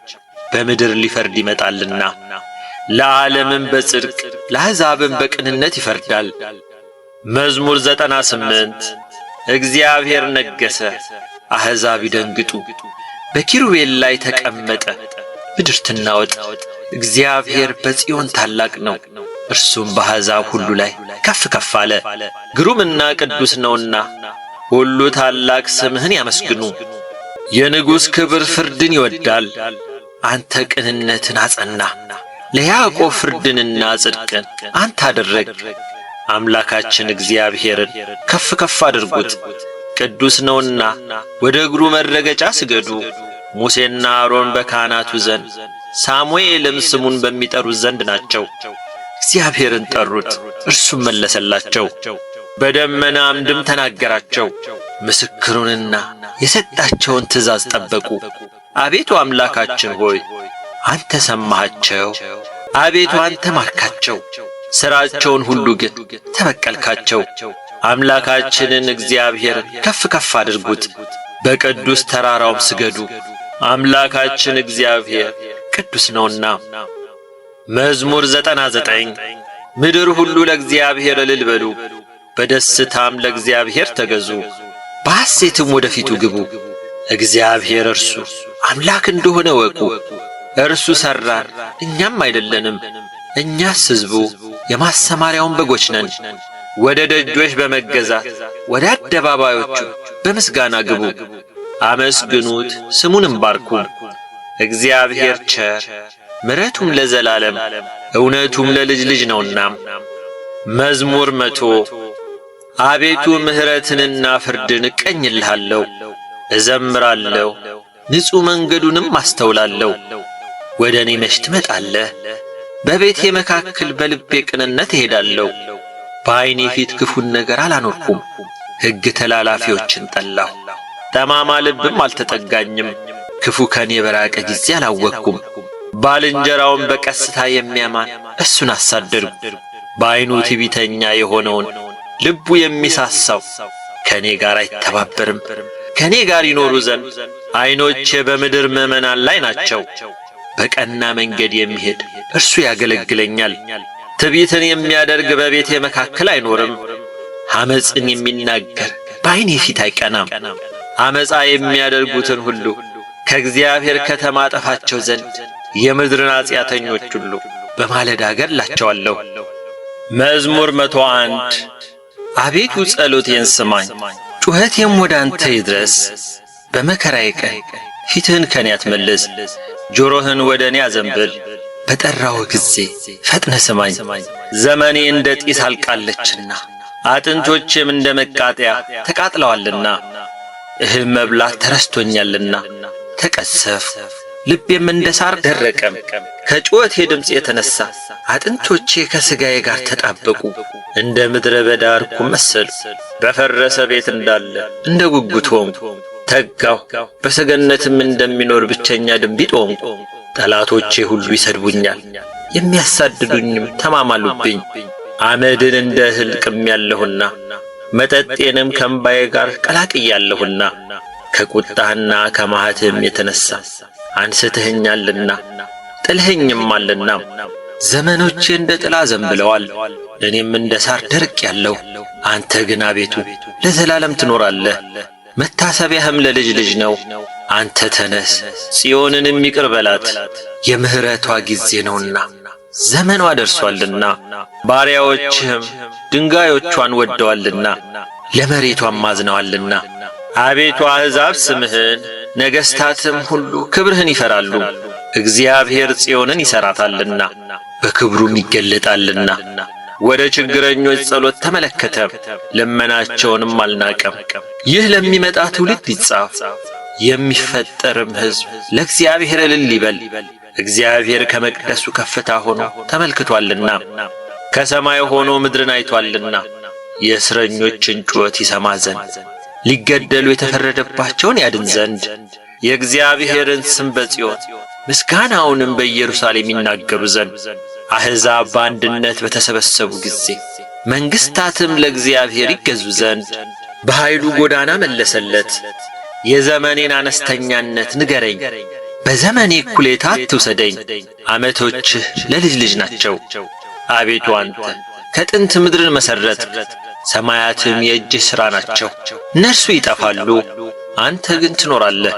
በምድር ሊፈርድ ይመጣልና። ለዓለምም በጽድቅ ለአሕዛብም በቅንነት ይፈርዳል። መዝሙር 98 እግዚአብሔር ነገሠ፣ አሕዛብ ይደንግጡ። በኪሩቤል ላይ ተቀመጠ፣ ምድር ትናወጥ። እግዚአብሔር በጽዮን ታላቅ ነው፣ እርሱም በአሕዛብ ሁሉ ላይ ከፍ ከፍ አለ። ግሩምና ቅዱስ ነውና ሁሉ ታላቅ ስምህን ያመስግኑ። የንጉሥ ክብር ፍርድን ይወዳል፣ አንተ ቅንነትን አጸና። ለያዕቆብ ፍርድንና ጽድቅን አንተ አደረግ። አምላካችን እግዚአብሔርን ከፍ ከፍ አድርጉት፣ ቅዱስ ነውና ወደ እግሩ መረገጫ ስገዱ። ሙሴና አሮን በካህናቱ ዘንድ ሳሙኤልም ስሙን በሚጠሩት ዘንድ ናቸው። እግዚአብሔርን ጠሩት፣ እርሱም መለሰላቸው። በደመና አምድም ተናገራቸው፣ ምስክሩንና የሰጣቸውን ትእዛዝ ጠበቁ። አቤቱ አምላካችን ሆይ አንተ ሰማሃቸው፣ አቤቱ አንተ ማርካቸው። ሥራቸውን ሁሉ ግን ተበቀልካቸው። አምላካችንን እግዚአብሔርን ከፍ ከፍ አድርጉት፣ በቅዱስ ተራራውም ስገዱ። አምላካችን እግዚአብሔር ቅዱስ ነውና። መዝሙር 99 ምድር ሁሉ ለእግዚአብሔር እልል በሉ፣ በደስታም ለእግዚአብሔር ተገዙ፣ በሐሴትም ወደ ፊቱ ግቡ። እግዚአብሔር እርሱ አምላክ እንደሆነ ወቁ። እርሱ ሠራን፣ እኛም አይደለንም፣ እኛስ ሕዝቡ የማሰማሪያውን በጎች ነን። ወደ ደጆች በመገዛት ወደ አደባባዮቹ በምስጋና ግቡ። አመስግኑት፣ ስሙንም ባርኩ። እግዚአብሔር ቸር፣ ምሕረቱም ለዘላለም እውነቱም ለልጅ ልጅ ነውና። መዝሙር 100 አቤቱ ምሕረትንና ፍርድን እቀኝልሃለሁ፣ እዘምራለሁ፣ ንጹሕ መንገዱንም አስተውላለሁ። ወደ እኔ መች ትመጣለህ? በቤቴ መካከል በልቤ ቅንነት እሄዳለሁ። በዐይኔ ፊት ክፉን ነገር አላኖርኩም። ሕግ ተላላፊዎችን ጠላሁ፣ ጠማማ ልብም አልተጠጋኝም። ክፉ ከኔ በራቀ ጊዜ አላወቅኩም። ባልንጀራውን በቀስታ የሚያማን እሱን አሳደድሁ። በዐይኑ ትዕቢተኛ የሆነውን ልቡ የሚሳሳው ከኔ ጋር አይተባበርም። ከኔ ጋር ይኖሩ ዘንድ ዓይኖቼ በምድር ምዕመናን ላይ ናቸው። በቀና መንገድ የሚሄድ እርሱ ያገለግለኛል። ትዕቢትን የሚያደርግ በቤቴ መካከል አይኖርም። ሐመፅን የሚናገር በዓይኔ ፊት አይቀናም። ዓመፃ የሚያደርጉትን ሁሉ ከእግዚአብሔር ከተማ አጠፋቸው ዘንድ የምድርን ኃጢአተኞች ሁሉ በማለዳ እገድላቸዋለሁ። መዝሙር 101 አቤቱ ጸሎቴን ስማኝ፣ ጩኸቴም ወደ አንተ ይድረስ። በመከራዬ ቀን ፊትህን ከኔ አትመልስ፣ ጆሮህን ወደ እኔ አዘንብል። በጠራው ጊዜ ፈጥነ ስማኝ። ዘመኔ እንደ ጢስ አልቃለችና አጥንቶቼም እንደ መቃጠያ ተቃጥለዋልና። እህል መብላት ተረስቶኛልና ተቀሰፍ፣ ልቤም እንደ ሳር ደረቀም። ከጩኸቴ ድምፅ የተነሣ አጥንቶቼ ከሥጋዬ ጋር ተጣበቁ። እንደ ምድረ በዳ እርኩም መሰሉ። በፈረሰ ቤት እንዳለ እንደ ጉጉት ሆንኩ። ተጋሁ፣ በሰገነትም እንደሚኖር ብቸኛ ድንቢጥ ሆንኩ። ጠላቶቼ ሁሉ ይሰድቡኛል፣ የሚያሳድዱኝም ተማማሉብኝ። አመድን እንደ እህል ቅሜያለሁና መጠጤንም ከእምባዬ ጋር ቀላቅያለሁና። ከቁጣህና ከመዓትህም የተነሣ አንስተኸኛልና ጥለኸኝማልና። ዘመኖቼ እንደ ጥላ ዘንብለዋል፣ እኔም እንደ ሳር ደርቄአለሁ። አንተ ግን አቤቱ ለዘላለም ትኖራለህ፣ መታሰቢያህም ለልጅ ልጅ ነው። አንተ ተነስ፣ ጽዮንንም ይቅር በላት፣ የምሕረቷ ጊዜ ነውና ዘመኗ ደርሶአልና። ባሪያዎችህም ድንጋዮቿን ወድደዋልና ለመሬቷም አዝነዋልና። አቤቱ አሕዛብ ስምህን፣ ነገሥታትም ሁሉ ክብርህን ይፈራሉ። እግዚአብሔር ጽዮንን ይሠራታልና በክብሩም ይገለጣልና። ወደ ችግረኞች ጸሎት ተመለከተ፣ ልመናቸውንም አልናቀም። ይህ ለሚመጣ ትውልድ ይጻፍ፣ የሚፈጠርም ሕዝብ ለእግዚአብሔር እልል ይበል። እግዚአብሔር ከመቅደሱ ከፍታ ሆኖ ተመልክቶአልና ከሰማይ ሆኖ ምድርን አይቶአልና። የእስረኞችን ጩኸት ይሰማ ዘንድ ሊገደሉ የተፈረደባቸውን ያድን ዘንድ የእግዚአብሔርን ስም በጽዮን ምስጋናውንም በኢየሩሳሌም ይናገሩ ዘንድ አሕዛብ በአንድነት በተሰበሰቡ ጊዜ መንግሥታትም ለእግዚአብሔር ይገዙ ዘንድ በኃይሉ ጎዳና መለሰለት። የዘመኔን አነስተኛነት ንገረኝ፣ በዘመኔ እኩሌታ አትውሰደኝ። ዓመቶችህ ለልጅ ልጅ ናቸው። አቤቱ አንተ ከጥንት ምድርን መሠረትክ፣ ሰማያትም የእጅህ ሥራ ናቸው። እነርሱ ይጠፋሉ፣ አንተ ግን ትኖራለህ።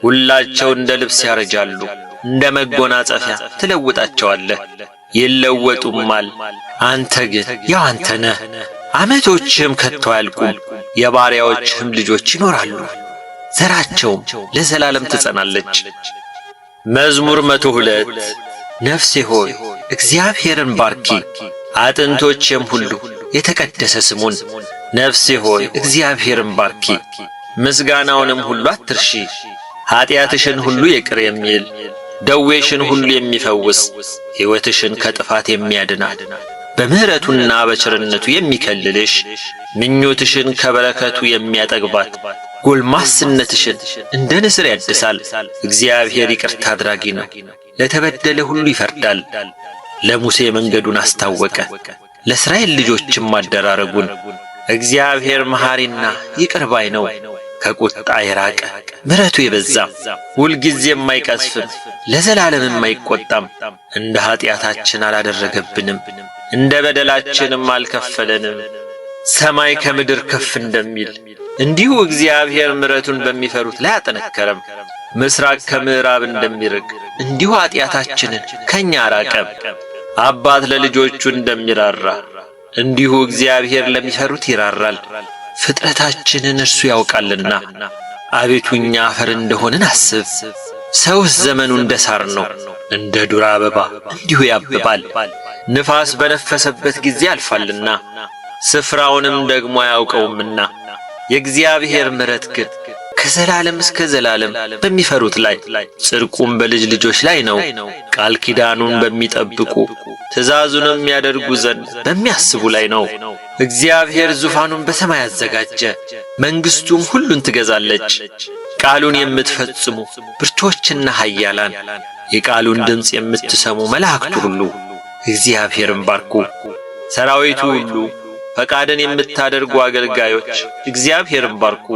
ሁላቸው እንደ ልብስ ያረጃሉ፣ እንደ መጎናጸፊያ ትለውጣቸዋለህ። ይለወጡማል፣ አንተ ግን ያው አንተ ነህ። ዓመቶችህም ከቶ አያልቁም፣ የባሪያዎችህም ልጆች ይኖራሉ፣ ዘራቸውም ለዘላለም ትጸናለች። መዝሙር 102 ነፍሴ ሆይ እግዚአብሔርን ባርኪ፣ አጥንቶቼም ሁሉ የተቀደሰ ስሙን። ነፍሴ ሆይ እግዚአብሔርን ባርኪ፣ ምስጋናውንም ሁሉ አትርሺ። ኀጢአትሽን ሁሉ ይቅር የሚል ደዌሽን ሁሉ የሚፈውስ ሕይወትሽን ከጥፋት የሚያድናት በምሕረቱና በቸርነቱ የሚከልልሽ ምኞትሽን ከበረከቱ የሚያጠግባት ጎልማስነትሽን እንደ ንስር ያድሳል። እግዚአብሔር ይቅርታ አድራጊ ነው፣ ለተበደለ ሁሉ ይፈርዳል። ለሙሴ መንገዱን አስታወቀ፣ ለእስራኤል ልጆችም አደራረጉን። እግዚአብሔር መሐሪና ይቅር ባይ ነው፣ ከቁጣ የራቀ ምሕረቱ የበዛ ሁልጊዜም አይቀስፍም፣ ለዘላለምም አይቈጣም። እንደ ኀጢአታችን አላደረገብንም፣ እንደ በደላችንም አልከፈለንም። ሰማይ ከምድር ከፍ እንደሚል እንዲሁ እግዚአብሔር ምሕረቱን በሚፈሩት ላይ አጠነከረም። ምሥራቅ ከምዕራብ እንደሚርቅ እንዲሁ ኀጢአታችንን ከእኛ አራቀም። አባት ለልጆቹ እንደሚራራ እንዲሁ እግዚአብሔር ለሚፈሩት ይራራል። ፍጥረታችንን እርሱ ያውቃልና። አቤቱ እኛ አፈር እንደሆንን አስብ። ሰውስ ዘመኑ እንደ ሳር ነው፣ እንደ ዱር አበባ እንዲሁ ያብባል። ንፋስ በነፈሰበት ጊዜ ያልፋልና ስፍራውንም ደግሞ አያውቀውምና። የእግዚአብሔር ምሕረት ግን ከዘላለም እስከ ዘላለም በሚፈሩት ላይ ጽድቁም በልጅ ልጆች ላይ ነው። ቃል ኪዳኑን በሚጠብቁ ትእዛዙንም ያደርጉ ዘንድ በሚያስቡ ላይ ነው። እግዚአብሔር ዙፋኑን በሰማይ አዘጋጀ፣ መንግሥቱም ሁሉን ትገዛለች። ቃሉን የምትፈጽሙ ብርቶችና ኃያላን፣ የቃሉን ድምፅ የምትሰሙ መላእክቱ ሁሉ እግዚአብሔርን ባርኩ። ሰራዊቱ ሁሉ ፈቃድን የምታደርጉ አገልጋዮች እግዚአብሔርን ባርኩ።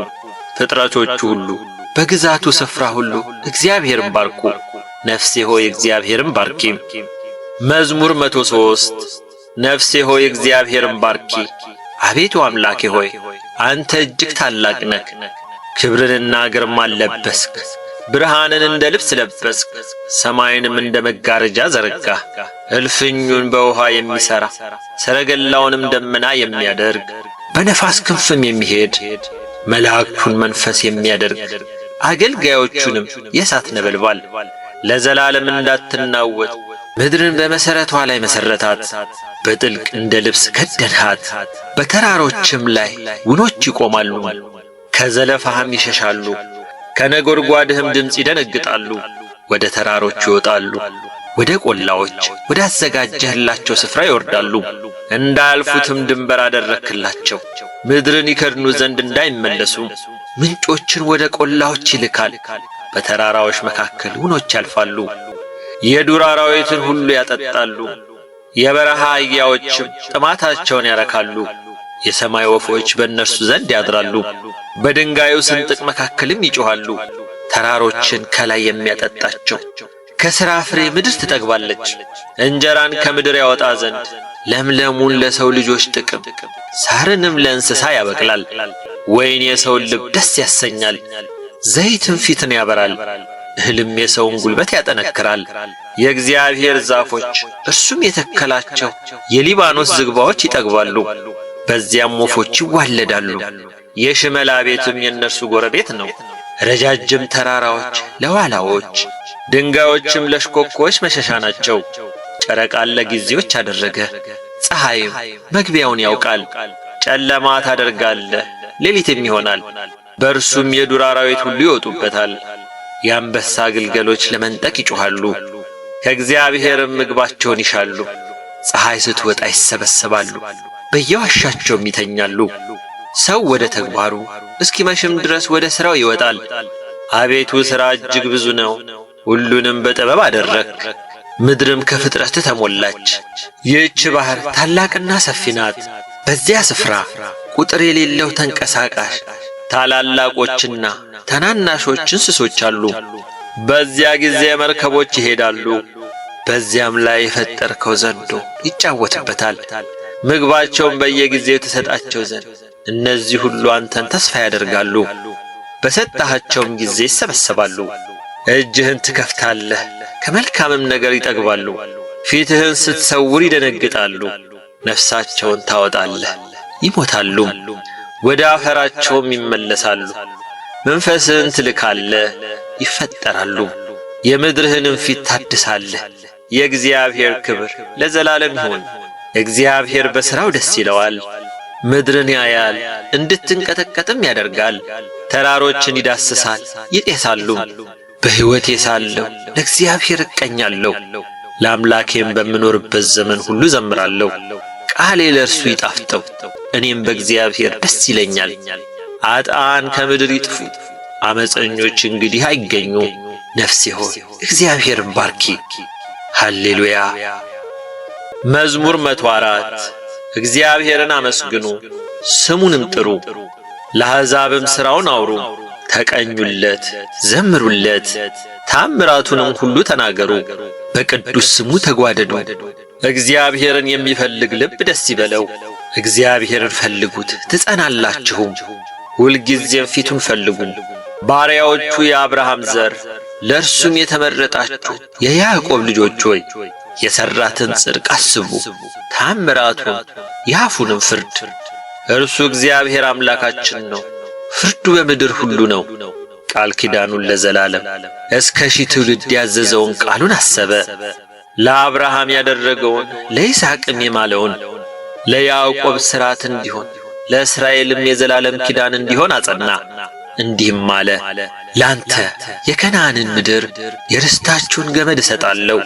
ፍጥረቶቹ ሁሉ በግዛቱ ስፍራ ሁሉ እግዚአብሔርን ባርኩ። ነፍሴ ሆይ እግዚአብሔርን ባርኪ። መዝሙር 103 ነፍሴ ሆይ እግዚአብሔርን ባርኪ። አቤቱ አምላኬ ሆይ አንተ እጅግ ታላቅ ነህ። ክብርንና ግርማን ለበስክ፣ ብርሃንን እንደ ልብስ ለበስክ፣ ሰማይንም እንደ መጋረጃ ዘረጋህ። እልፍኙን በውሃ የሚሠራ ሰረገላውንም ደመና የሚያደርግ በነፋስ ክንፍም የሚሄድ መላእክቱን መንፈስ የሚያደርግ አገልጋዮቹንም የእሳት ነበልባል ለዘላለም እንዳትናወጥ ምድርን በመሠረቷ ላይ መሠረታት። በጥልቅ እንደ ልብስ ከደንሃት፣ በተራሮችም ላይ ውኖች ይቆማሉ። ከዘለፋህም ይሸሻሉ፣ ከነጎድጓድህም ድምፅ ይደነግጣሉ። ወደ ተራሮች ይወጣሉ፣ ወደ ቆላዎች ወደ አዘጋጀህላቸው ስፍራ ይወርዳሉ። እንዳያልፉትም ድንበር አደረክላቸው፣ ምድርን ይከድኑ ዘንድ እንዳይመለሱ። ምንጮችን ወደ ቆላዎች ይልካል፣ በተራራዎች መካከል ውኖች ያልፋሉ። የዱር አራዊትን ሁሉ ያጠጣሉ፣ የበረሃ አህያዎችም ጥማታቸውን ያረካሉ። የሰማይ ወፎች በእነርሱ ዘንድ ያድራሉ፣ በድንጋዩ ስንጥቅ መካከልም ይጮኻሉ። ተራሮችን ከላይ የሚያጠጣቸው ከሥራ ፍሬ ምድር ትጠግባለች። እንጀራን ከምድር ያወጣ ዘንድ ለምለሙን ለሰው ልጆች ጥቅም፣ ሳርንም ለእንስሳ ያበቅላል። ወይን የሰውን ልብ ደስ ያሰኛል፣ ዘይትም ፊትን ያበራል። እህልም የሰውን ጉልበት ያጠነክራል። የእግዚአብሔር ዛፎች እርሱም የተከላቸው የሊባኖስ ዝግባዎች ይጠግባሉ፣ በዚያም ወፎች ይዋለዳሉ። የሽመላ ቤትም የእነርሱ ጎረቤት ነው። ረጃጅም ተራራዎች ለዋላዎች፣ ድንጋዮችም ለሽኮኮዎች መሸሻ ናቸው። ጨረቃን ለጊዜዎች አደረገ፣ ፀሐይም መግቢያውን ያውቃል። ጨለማ ታደርጋለህ፣ ሌሊትም ይሆናል። በእርሱም የዱር አራዊት ሁሉ ይወጡበታል። የአንበሳ ግልገሎች ለመንጠቅ ይጮኻሉ፣ ከእግዚአብሔርም ምግባቸውን ይሻሉ። ፀሐይ ስትወጣ ይሰበሰባሉ፣ በየዋሻቸውም ይተኛሉ። ሰው ወደ ተግባሩ እስኪመሽም ድረስ ወደ ሥራው ይወጣል። አቤቱ ሥራ እጅግ ብዙ ነው፣ ሁሉንም በጥበብ አደረግክ። ምድርም ከፍጥረትህ ተሞላች። ይህች ባሕር ታላቅና ሰፊ ናት። በዚያ ስፍራ ቁጥር የሌለው ተንቀሳቃሽ ታላላቆችና ታናናሾች እንስሶች አሉ። በዚያ ጊዜ መርከቦች ይሄዳሉ፣ በዚያም ላይ የፈጠርከው ዘንዶ ይጫወትበታል። ምግባቸውን በየጊዜው ትሰጣቸው ዘንድ እነዚህ ሁሉ አንተን ተስፋ ያደርጋሉ። በሰጣሃቸውም ጊዜ ይሰበሰባሉ። እጅህን ትከፍታለህ፣ ከመልካምም ነገር ይጠግባሉ። ፊትህን ስትሰውር ይደነግጣሉ። ነፍሳቸውን ታወጣለህ፣ ይሞታሉም፣ ወደ አፈራቸውም ይመለሳሉ። መንፈስህን ትልካለህ፣ ይፈጠራሉ። የምድርህንም ፊት ታድሳለህ። የእግዚአብሔር ክብር ለዘላለም ይሁን። እግዚአብሔር በሥራው ደስ ይለዋል። ምድርን ያያል፣ እንድትንቀጠቀጥም ያደርጋል። ተራሮችን ይዳስሳል፣ ይጤሳሉም። በሕይወቴ ሳለሁ ለእግዚአብሔር እቀኛለሁ፣ ለአምላኬም በምኖርበት ዘመን ሁሉ ዘምራለሁ። ቃሌ ለእርሱ ይጣፍጠው፣ እኔም በእግዚአብሔር ደስ ይለኛል። ኃጥአን ከምድር ይጥፉ፣ ዓመፀኞች እንግዲህ አይገኙ። ነፍሴ ሆይ እግዚአብሔርን ባርኪ። ሃሌሉያ። መዝሙር 104 እግዚአብሔርን አመስግኑ፣ ስሙንም ጥሩ። ለአሕዛብም ሥራውን አውሩ፣ ተቀኙለት፣ ዘምሩለት። ታምራቱንም ሁሉ ተናገሩ፣ በቅዱስ ስሙ ተጓደዱ። እግዚአብሔርን የሚፈልግ ልብ ደስ ይበለው። እግዚአብሔርን ፈልጉት ትጸናላችሁም፣ ሁልጊዜም ፊቱን ፈልጉ። ባሪያዎቹ የአብርሃም ዘር ለእርሱም የተመረጣችሁ የያዕቆብ ልጆች ሆይ የሠራትን ጽድቅ አስቡ፣ ታምራቱን የአፉንም ፍርድ። እርሱ እግዚአብሔር አምላካችን ነው፣ ፍርዱ በምድር ሁሉ ነው። ቃል ኪዳኑን ለዘላለም እስከ ሺህ ትውልድ ያዘዘውን ቃሉን አሰበ። ለአብርሃም ያደረገውን ለይስሐቅም የማለውን ለያዕቆብ ሥርዓት እንዲሆን ለእስራኤልም የዘላለም ኪዳን እንዲሆን አጸና። እንዲህም አለ፣ ላንተ የከነዓንን ምድር የርስታችሁን ገመድ እሰጣለሁ።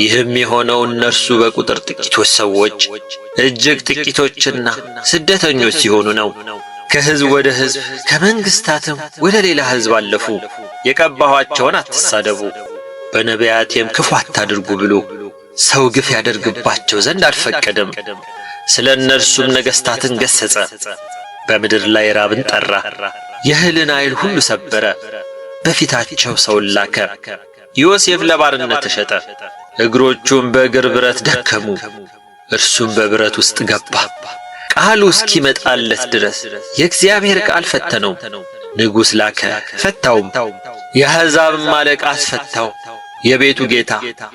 ይህም የሆነው እነርሱ በቁጥር ጥቂቶች ሰዎች እጅግ ጥቂቶችና ስደተኞች ሲሆኑ ነው። ከሕዝብ ወደ ሕዝብ ከመንግሥታትም ወደ ሌላ ሕዝብ አለፉ። የቀባኋቸውን አትሳደቡ፣ በነቢያቴም ክፉ አታድርጉ ብሎ ሰው ግፍ ያደርግባቸው ዘንድ አልፈቀደም። ስለ እነርሱም ነገሥታትን ገሠጸ። በምድር ላይ ራብን ጠራ፣ የእህልን ኃይል ሁሉ ሰበረ። በፊታቸው ሰውን ላከ። ዮሴፍ ለባርነት ተሸጠ፣ እግሮቹም በእግር ብረት ደከሙ። እርሱም በብረት ውስጥ ገባ። ቃሉ እስኪመጣለት ድረስ የእግዚአብሔር ቃል ፈተነው። ንጉሥ ላከ፣ ፈታውም። የአሕዛብም አለቃ አስፈታው። የቤቱ ጌታ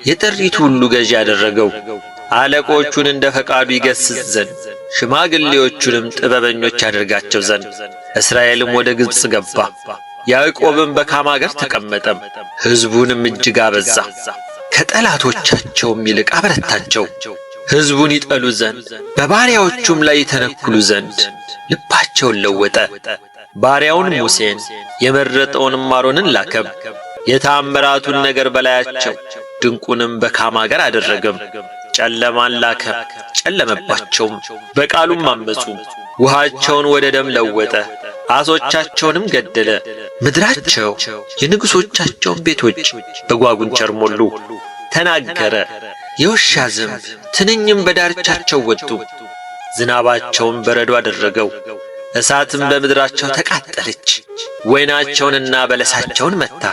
የጥሪቱ ሁሉ ገዢ አደረገው። አለቆቹን እንደ ፈቃዱ ይገሥጽ ዘንድ፣ ሽማግሌዎቹንም ጥበበኞች ያደርጋቸው ዘንድ። እስራኤልም ወደ ግብጽ ገባ። ያዕቆብም በካም አገር ተቀመጠም። ሕዝቡንም እጅግ አበዛ፣ ከጠላቶቻቸውም ይልቅ አበረታቸው። ሕዝቡን ይጠሉ ዘንድ በባሪያዎቹም ላይ ይተነኩሉ ዘንድ ልባቸውን ለወጠ። ባሪያውን ሙሴን የመረጠውንም አሮንን ላከም። የተአምራቱን ነገር በላያቸው፣ ድንቁንም በካም አገር አደረገም። ጨለማን ላከ፣ ጨለመባቸውም፣ በቃሉም አመፁ። ውሃቸውን ወደ ደም ለወጠ፣ ዓሦቻቸውንም ገደለ። ምድራቸው የንጉሶቻቸውን ቤቶች በጓጉንቸር ሞሉ። ተናገረ፣ የውሻ ዝንብ ትንኝም በዳርቻቸው ወጡ። ዝናባቸውን በረዶ አደረገው፣ እሳትም በምድራቸው ተቃጠለች። ወይናቸውንና በለሳቸውን መታ፣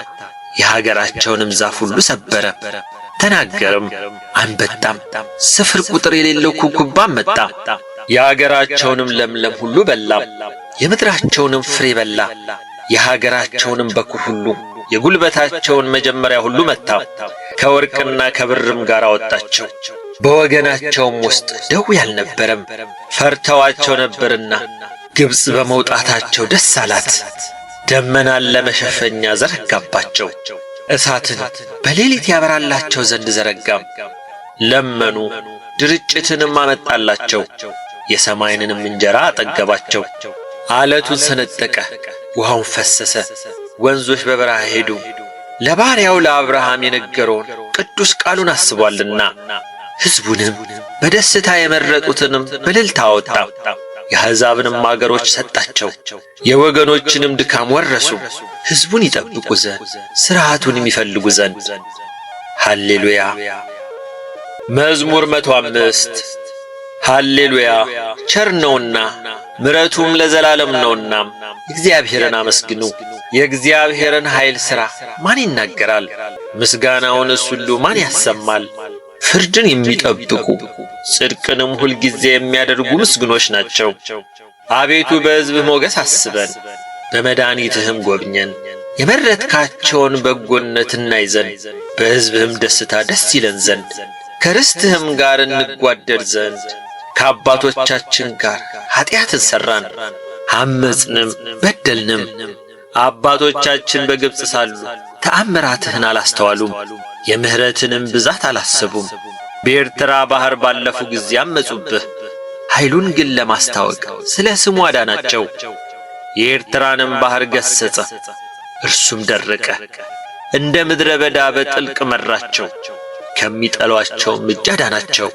የሀገራቸውንም ዛፍ ሁሉ ሰበረ። ተናገረም፣ አንበጣም ስፍር ቁጥር የሌለው ኩብኩባም መጣ። የሀገራቸውንም ለምለም ሁሉ በላ፣ የምድራቸውንም ፍሬ በላ። የሀገራቸውንም በኩር ሁሉ የጉልበታቸውን መጀመሪያ ሁሉ መታ። ከወርቅና ከብርም ጋር አወጣቸው። በወገናቸውም ውስጥ ደዌ አልነበረም፣ ፈርተዋቸው ነበርና። ግብጽ በመውጣታቸው ደስ አላት። ደመናን ለመሸፈኛ ዘረጋባቸው፣ እሳትን በሌሊት ያበራላቸው ዘንድ ዘረጋም። ለመኑ፣ ድርጭትንም አመጣላቸው፣ የሰማይንም እንጀራ አጠገባቸው። አለቱን ሰነጠቀ፣ ውሃውን ፈሰሰ፣ ወንዞች በበረሃ ሄዱ። ለባሪያው ለአብርሃም የነገረውን ቅዱስ ቃሉን አስቧልና። ሕዝቡንም በደስታ የመረጡትንም በእልልታ አወጣ። የአሕዛብንም አገሮች ሰጣቸው፣ የወገኖችንም ድካም ወረሱ። ሕዝቡን ይጠብቁ ዘንድ ሥርዓቱንም ይፈልጉ ዘንድ። ሃሌሉያ። መዝሙር 105 ሃሌሉያ። ቸር ነውና ምሕረቱም ለዘላለም ነውና እግዚአብሔርን አመስግኑ። የእግዚአብሔርን ኃይል ሥራ ማን ይናገራል? ምስጋናውንስ ሁሉ ማን ያሰማል? ፍርድን የሚጠብቁ ጽድቅንም ሁልጊዜ የሚያደርጉ ምስጉኖች ናቸው። አቤቱ በሕዝብህ ሞገስ አስበን፣ በመድኃኒትህም ጎብኘን። የመረጥካቸውን በጎነት እናይ ዘንድ፣ በሕዝብህም ደስታ ደስ ይለን ዘንድ፣ ከርስትህም ጋር እንጓደድ ዘንድ። ከአባቶቻችን ጋር ኀጢአትን ሠራን፣ ዐመፅንም በደልንም። አባቶቻችን በግብጽ ሳሉ ተአምራትህን አላስተዋሉም፣ የምሕረትንም ብዛት አላሰቡም። በኤርትራ ባሕር ባለፉ ጊዜ አመፁብህ፣ ኃይሉን ግን ለማስታወቅ ስለ ስሙ አዳናቸው። የኤርትራንም ባሕር ገሠጸ፣ እርሱም ደረቀ። እንደ ምድረ በዳ በጥልቅ መራቸው፣ ከሚጠሏቸውም እጅ አዳናቸው።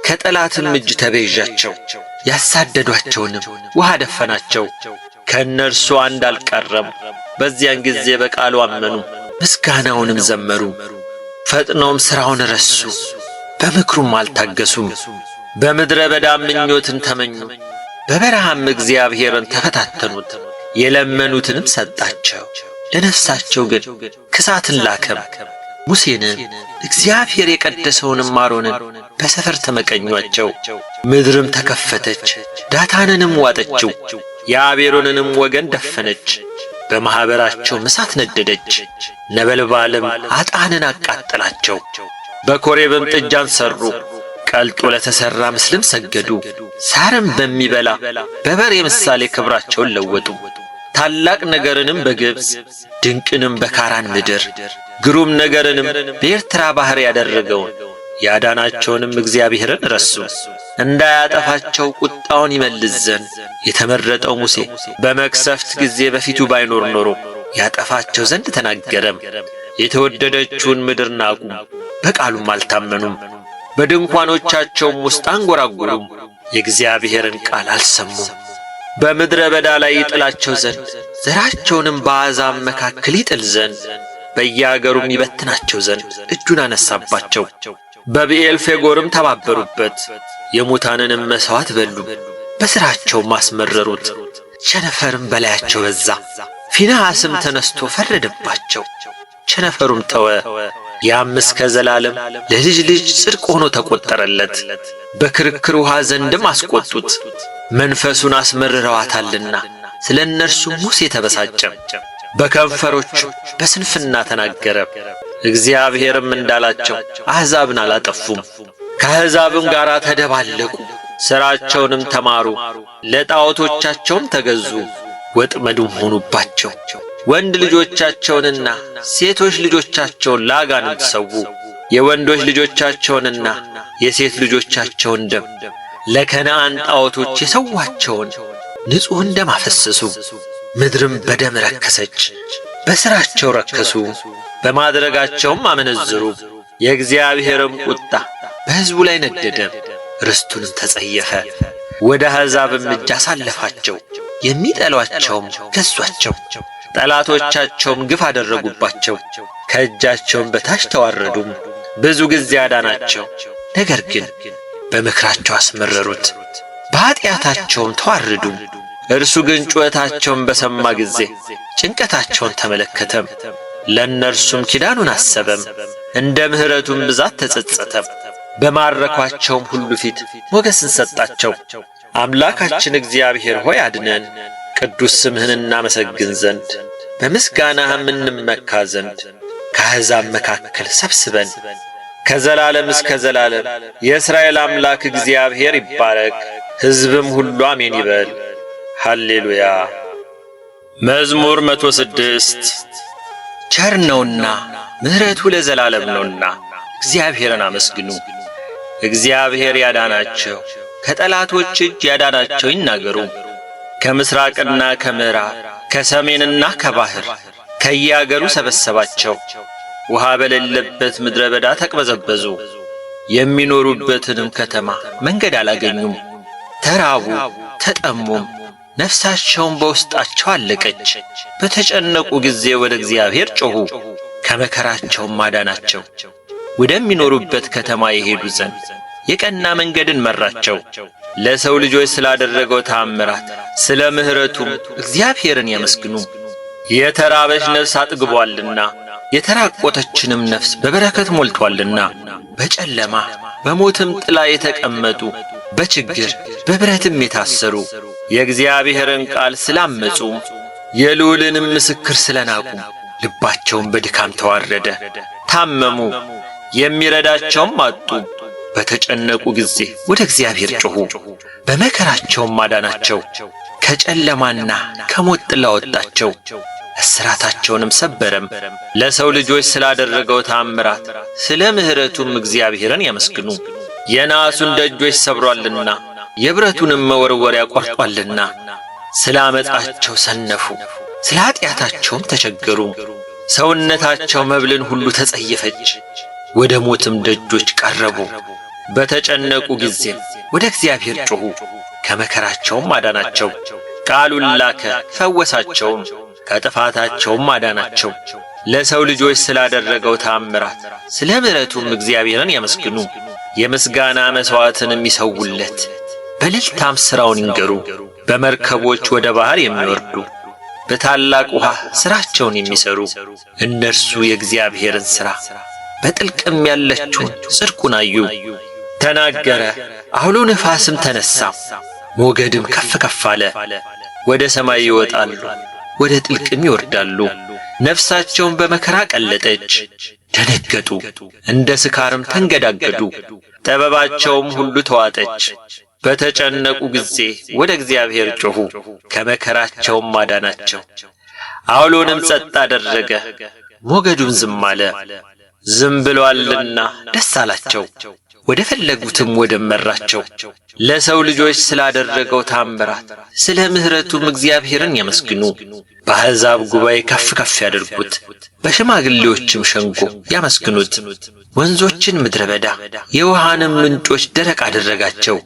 ከጠላትም እጅ ተቤዣቸው፣ ያሳደዷቸውንም ውሃ ደፈናቸው። ከእነርሱ አንድ አልቀረም። በዚያን ጊዜ በቃሉ አመኑ፣ ምስጋናውንም ዘመሩ። ፈጥነውም ሥራውን ረሱ፣ በምክሩም አልታገሱም። በምድረ በዳ ምኞትን ተመኙ፣ በበረሃም እግዚአብሔርን ተፈታተኑት። የለመኑትንም ሰጣቸው፣ ለነፍሳቸው ግን ክሳትን ላከም። ሙሴንም እግዚአብሔር የቀደሰውንም አሮንን በሰፈር ተመቀኟቸው። ምድርም ተከፈተች፣ ዳታንንም ዋጠችው፣ የአቤሮንንም ወገን ደፈነች። በማኅበራቸው እሳት ነደደች፣ ነበልባልም አጣንን አቃጠላቸው። በኮሬብም ጥጃን ሠሩ፣ ቀልጦ ለተሠራ ምስልም ሰገዱ። ሳርም በሚበላ በበሬ ምሳሌ ክብራቸውን ለወጡ። ታላቅ ነገርንም በግብጽ ድንቅንም በካራን ምድር ግሩም ነገርንም በኤርትራ ባሕር ያደረገውን ያዳናቸውንም እግዚአብሔርን ረሱ። እንዳያጠፋቸው ቁጣውን ይመልስ ዘንድ የተመረጠው ሙሴ በመቅሰፍት ጊዜ በፊቱ ባይኖር ኖሮ ያጠፋቸው ዘንድ ተናገረም። የተወደደችውን ምድር ናቁ፣ በቃሉም አልታመኑም። በድንኳኖቻቸውም ውስጥ አንጐራጕሩም፣ የእግዚአብሔርን ቃል አልሰሙም። በምድረ በዳ ላይ ይጥላቸው ዘንድ ዘራቸውንም በአሕዛብ መካከል ይጥል ዘንድ በየአገሩም ይበትናቸው ዘንድ እጁን አነሳባቸው። በብዔልፌጎርም ተባበሩበት። የሙታንንም መሥዋዕት በሉ፣ በሥራቸውም አስመረሩት። ቸነፈርም በላያቸው በዛ። ፊንሐስም ተነስቶ ፈረደባቸው፣ ቸነፈሩም ተወ። ያም እስከ ዘላለም ለልጅ ልጅ ጽድቅ ሆኖ ተቈጠረለት። በክርክር ውኃ ዘንድም አስቈጡት፣ መንፈሱን አስመርረዋታልና። ስለ እነርሱ ሙሴ ተበሳጨ፣ በከንፈሮቹ በስንፍና ተናገረ። እግዚአብሔርም እንዳላቸው አሕዛብን አላጠፉም፣ ከአሕዛብም ጋር ተደባለቁ። ሥራቸውንም ተማሩ፣ ለጣዖቶቻቸውም ተገዙ። ወጥመዱም ሆኑባቸው። ወንድ ልጆቻቸውንና ሴቶች ልጆቻቸውን ለአጋንንት ሰዉ። የወንዶች ልጆቻቸውንና የሴት ልጆቻቸውን ደም ለከነዓን ጣዖቶች የሰዋቸውን ንጹሕን ደም አፈሰሱ። ምድርም በደም ረከሰች፣ በሥራቸው ረከሱ፣ በማድረጋቸውም አመነዘሩ። የእግዚአብሔርም ቁጣ በሕዝቡ ላይ ነደደ፣ ርስቱንም ተጸየፈ። ወደ አሕዛብም እጅ አሳለፋቸው፣ የሚጠሏቸውም ገዟቸው። ጠላቶቻቸውም ግፍ አደረጉባቸው፣ ከእጃቸውም በታች ተዋረዱም። ብዙ ጊዜ አዳናቸው፣ ነገር ግን በምክራቸው አስመረሩት፣ በኀጢአታቸውም ተዋረዱ። እርሱ ግን ጩኸታቸውን በሰማ ጊዜ ጭንቀታቸውን ተመለከተም፣ ለእነርሱም ኪዳኑን አሰበም። እንደ ምሕረቱም ብዛት ተጸጸተም፣ በማረኳቸውም ሁሉ ፊት ሞገስን ሰጣቸው። አምላካችን እግዚአብሔር ሆይ አድነን፣ ቅዱስ ስምህን እናመሰግን ዘንድ በምስጋናህም እንመካ ዘንድ ከአሕዛብ መካከል ሰብስበን። ከዘላለም እስከ ዘላለም የእስራኤል አምላክ እግዚአብሔር ይባረክ። ሕዝብም ሁሉ አሜን ይበል። ሃሌሉያ። መዝሙር 106 ቸር ነውና ምሕረቱ ለዘላለም ነውና እግዚአብሔርን አመስግኑ። እግዚአብሔር ያዳናቸው ከጠላቶች እጅ ያዳናቸው ይናገሩ። ከምሥራቅና ከምዕራብ ከሰሜንና ከባሕር ከየአገሩ ሰበሰባቸው። ውሃ በሌለበት ምድረ በዳ ተቅበዘበዙ። የሚኖሩበትንም ከተማ መንገድ አላገኙም። ተራቡ ተጠሙም፣ ነፍሳቸውን በውስጣቸው አለቀች። በተጨነቁ ጊዜ ወደ እግዚአብሔር ጮኹ፣ ከመከራቸውም አዳናቸው። ወደሚኖሩበት ከተማ የሄዱ ዘንድ የቀና መንገድን መራቸው። ለሰው ልጆች ስላደረገው ተአምራት ስለ ምሕረቱም እግዚአብሔርን ያመስግኑ። የተራበች ነፍስ አጥግቧልና የተራቆተችንም ነፍስ በበረከት ሞልቶአልና። በጨለማ በሞትም ጥላ የተቀመጡ በችግር በብረትም የታሰሩ የእግዚአብሔርን ቃል ስላመፁ የልዑልንም ምስክር ስለናቁ ልባቸውን በድካም ተዋረደ። ታመሙ፣ የሚረዳቸውም አጡ። በተጨነቁ ጊዜ ወደ እግዚአብሔር ጮኹ፣ በመከራቸውም አዳናቸው። ከጨለማና ከሞት ጥላ አወጣቸው፣ እስራታቸውንም ሰበረም። ለሰው ልጆች ስላደረገው ተአምራት ስለ ምሕረቱም እግዚአብሔርን ያመስግኑ። የናሱን ደጆች ሰብሮአልና የብረቱንም መወርወሪያ ቈርጦአልና። ስለ ዓመፃቸው ሰነፉ፣ ስለ ኀጢአታቸውም ተቸገሩ። ሰውነታቸው መብልን ሁሉ ተጸየፈች፣ ወደ ሞትም ደጆች ቀረቡ። በተጨነቁ ጊዜ ወደ እግዚአብሔር ጮኹ፣ ከመከራቸውም አዳናቸው። ቃሉን ላከ ፈወሳቸውም፣ ከጥፋታቸውም አዳናቸው። ለሰው ልጆች ስላደረገው ተአምራት ስለ ምሕረቱም እግዚአብሔርን ያመስግኑ። የምስጋና መሥዋዕትንም ይሠዉለት፣ በእልልታም ሥራውን ይንገሩ። በመርከቦች ወደ ባሕር የሚወርዱ በታላቅ ውኃ ሥራቸውን የሚሠሩ እነርሱ የእግዚአብሔርን ሥራ በጥልቅም ያለችውን ጽድቁን አዩ። ተናገረ፣ አውሎ ነፋስም ተነሣ፣ ሞገድም ከፍ ከፍ አለ። ወደ ሰማይ ይወጣሉ፣ ወደ ጥልቅም ይወርዳሉ። ነፍሳቸውን በመከራ ቀለጠች፣ ደነገጡ፣ እንደ ስካርም ተንገዳገዱ። ጥበባቸውም ሁሉ ተዋጠች። በተጨነቁ ጊዜ ወደ እግዚአብሔር ጮኹ፣ ከመከራቸውም አዳናቸው። አውሎንም ጸጥ አደረገ፣ ሞገዱም ዝም አለ። ዝም ብሎአልና ደስ አላቸው፣ ወደ ፈለጉትም ወደብ መራቸው። ለሰው ልጆች ስላደረገው ተአምራት ስለ ምሕረቱም እግዚአብሔርን ያመስግኑ። በአሕዛብ ጉባኤ ከፍ ከፍ ያድርጉት፣ በሽማግሌዎችም ሸንጎ ያመስግኑት። ወንዞችን ምድረ በዳ የውሃንም ምንጮች ደረቅ አደረጋቸው።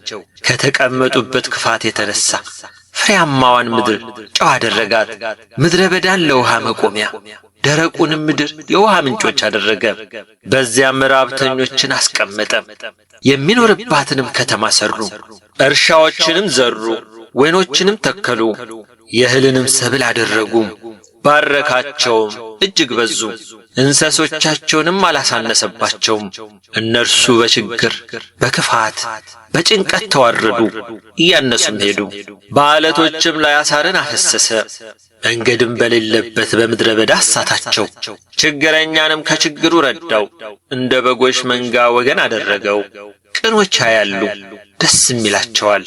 ከተቀመጡበት ክፋት የተነሣ ፍሬያማዋን ምድር ጨው አደረጋት። ምድረ በዳን ለውሃ መቆሚያ ደረቁንም ምድር የውሃ ምንጮች አደረገ። በዚያም ራብተኞችን አስቀመጠ። የሚኖርባትንም ከተማ ሰሩ፣ እርሻዎችንም ዘሩ፣ ወይኖችንም ተከሉ፣ የእህልንም ሰብል አደረጉ። ባረካቸውም፣ እጅግ በዙ፣ እንስሶቻቸውንም አላሳነሰባቸውም። እነርሱ በችግር በክፋት በጭንቀት ተዋረዱ፣ እያነሱም ሄዱ። በዓለቶችም ላይ አሳርን አፈሰሰ፣ መንገድም በሌለበት በምድረ በዳ አሳታቸው። ችግረኛንም ከችግሩ ረዳው፣ እንደ በጎች መንጋ ወገን አደረገው። ቅኖች ያያሉ ደስም ይላቸዋል።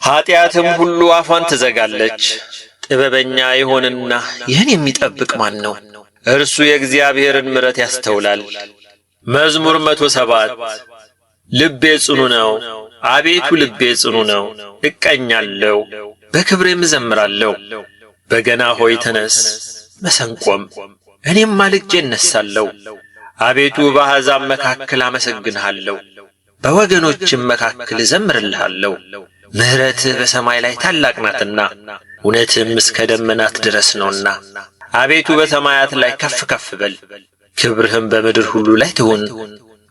ኃጢአትም ሁሉ አፏን ትዘጋለች። ጥበበኛ ይሆንና ይህን የሚጠብቅ ማን ነው? እርሱ የእግዚአብሔርን ምሕረት ያስተውላል። መዝሙር 107 ልቤ ጽኑ ነው፣ አቤቱ ልቤ ጽኑ ነው፣ እቀኛለሁ፣ በክብሬም እዘምራለሁ። በገና ሆይ ተነስ፣ መሰንቆም፣ እኔም ማልጄ እነሳለሁ። አቤቱ በአሕዛብ መካከል አመሰግንሃለሁ፣ በወገኖችም መካከል እዘምርልሃለሁ። ምሕረትህ በሰማይ ላይ ታላቅ ናትና እውነትም እስከ ደመናት ድረስ ነውና። አቤቱ በሰማያት ላይ ከፍ ከፍ በል፣ ክብርህም በምድር ሁሉ ላይ ትሁን።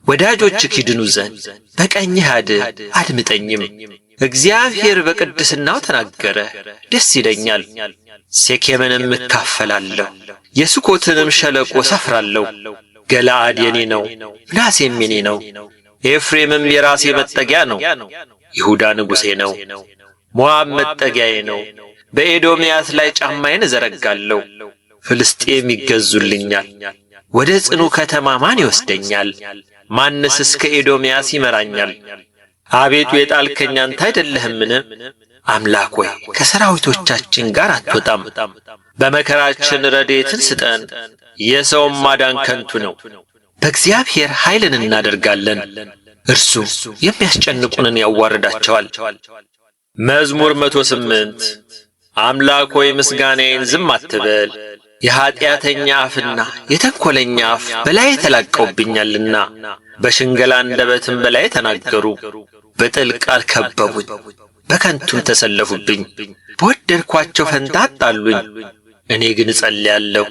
ወዳጆችህ ይድኑ ዘንድ በቀኝህ አድር፣ አድምጠኝም። እግዚአብሔር በቅድስናው ተናገረ፣ ደስ ይለኛል። ሴኬምንም እካፈላለሁ፣ የሱኮትንም ሸለቆ ሰፍራለሁ። ገለዓድ የኔ ነው፣ ምናሴም የኔ ነው። ኤፍሬምም የራሴ መጠጊያ ነው፣ ይሁዳ ንጉሴ ነው። ሞዓብ መጠጊያዬ ነው፣ በኤዶምያስ ላይ ጫማዬን እዘረጋለሁ። ፍልስጤም ይገዙልኛል። ወደ ጽኑ ከተማ ማን ይወስደኛል? ማንስ እስከ ኤዶምያስ ይመራኛል? አቤቱ የጣልከኝ አንተ አይደለህምን? አምላክ ሆይ ከሰራዊቶቻችን ጋር አትወጣም። በመከራችን ረድኤትን ስጠን፣ የሰውም ማዳን ከንቱ ነው። በእግዚአብሔር ኃይልን እናደርጋለን፣ እርሱ የሚያስጨንቁንን ያዋርዳቸዋል። መዝሙር 108 አምላክ ሆይ ምስጋናዬን ዝም አትበል። የኀጢአተኛ አፍና የተንኰለኛ አፍ በላዬ ተላቀውብኛልና፣ በሽንገላ አንደበትም በላዬ ተናገሩ። በጥል ቃል ከበቡኝ፣ በከንቱም ተሰለፉብኝ። በወደድኳቸው ፈንታ አጣሉኝ፣ እኔ ግን እጸልያለሁ።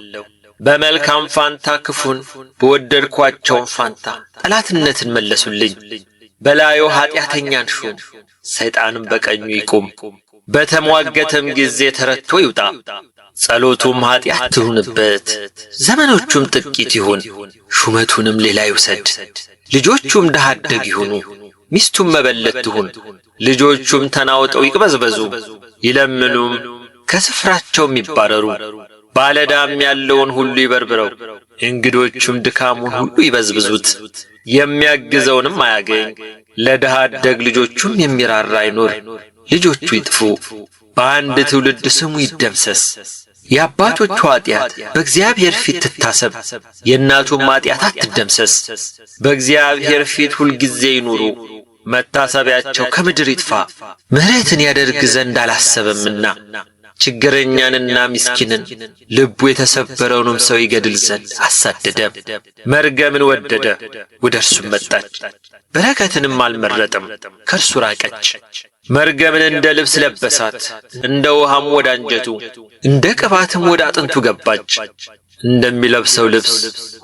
በመልካም ፋንታ ክፉን፣ በወደድኳቸውም ፋንታ ጠላትነትን መለሱልኝ። በላዩ ኀጢአተኛን ሹም፣ ሰይጣንም በቀኙ ይቁም። በተሟገተም ጊዜ ተረትቶ ይውጣ፣ ጸሎቱም ኀጢአት ትሁንበት። ዘመኖቹም ጥቂት ይሁን፣ ሹመቱንም ሌላ ይውሰድ። ልጆቹም ድሀ አደግ ይሁኑ፣ ሚስቱም መበለት ትሁን። ልጆቹም ተናውጠው ይቅበዝበዙ፣ ይለምኑም ከስፍራቸውም ይባረሩ። ባለዕዳም ያለውን ሁሉ ይበርብረው፣ እንግዶቹም ድካሙን ሁሉ ይበዝብዙት። የሚያግዘውንም አያገኝ፣ ለድሀ አደግ ልጆቹም የሚራራ አይኑር። ልጆቹ ይጥፉ፣ በአንድ ትውልድ ስሙ ይደምሰስ። የአባቶቹ ኃጢአት በእግዚአብሔር ፊት ትታሰብ፣ የእናቱም ኃጢአት አትደምሰስ። በእግዚአብሔር ፊት ሁልጊዜ ይኑሩ፣ መታሰቢያቸው ከምድር ይጥፋ። ምሕረትን ያደርግ ዘንድ አላሰበምና፣ ችግረኛንና ምስኪንን ልቡ የተሰበረውንም ሰው ይገድል ዘንድ አሳደደ። መርገምን ወደደ፣ ወደ እርሱም መጣች፣ በረከትንም አልመረጠም፣ ከእርሱ ራቀች። መርገምን እንደ ልብስ ለበሳት፣ እንደ ውሃም ወደ አንጀቱ፣ እንደ ቅባትም ወደ አጥንቱ ገባች። እንደሚለብሰው ልብስ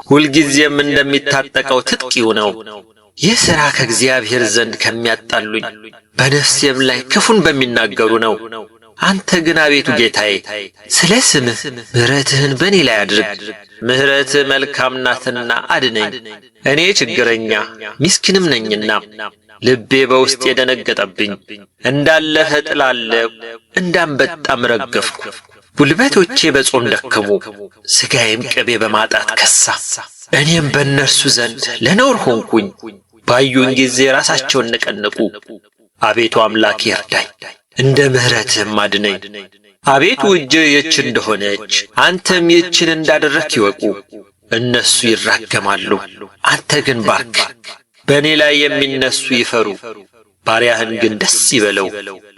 ሁልጊዜም እንደሚታጠቀው ትጥቂው ነው። ይህ ሥራ ከእግዚአብሔር ዘንድ ከሚያጣሉኝ በነፍሴም ላይ ክፉን በሚናገሩ ነው። አንተ ግን አቤቱ ጌታዬ ስለ ስምህ ምሕረትህን በእኔ ላይ አድርግ። ምሕረትህ መልካም ናትና አድነኝ። እኔ ችግረኛ ምስኪንም ነኝና ልቤ በውስጤ ደነገጠብኝ። እንዳለፈ ጥላ አለቅሁ፣ እንዳንበጣም ረገፍኩ። ጉልበቶቼ በጾም ደከሙ፣ ሥጋዬም ቅቤ በማጣት ከሳ። እኔም በእነርሱ ዘንድ ለነውር ሆንኩኝ። ባዩኝ ጊዜ ራሳቸውን ነቀነቁ። አቤቱ አምላኬ እርዳኝ፣ እንደ ምሕረትህም አድነኝ። አቤቱ እጅህ ይህች እንደሆነች አንተም ይህችን እንዳደረግህ ይወቁ። እነሱ ይራገማሉ፣ አንተ ግን ባርክ። በእኔ ላይ የሚነሱ ይፈሩ፣ ባሪያህን ግን ደስ ይበለው።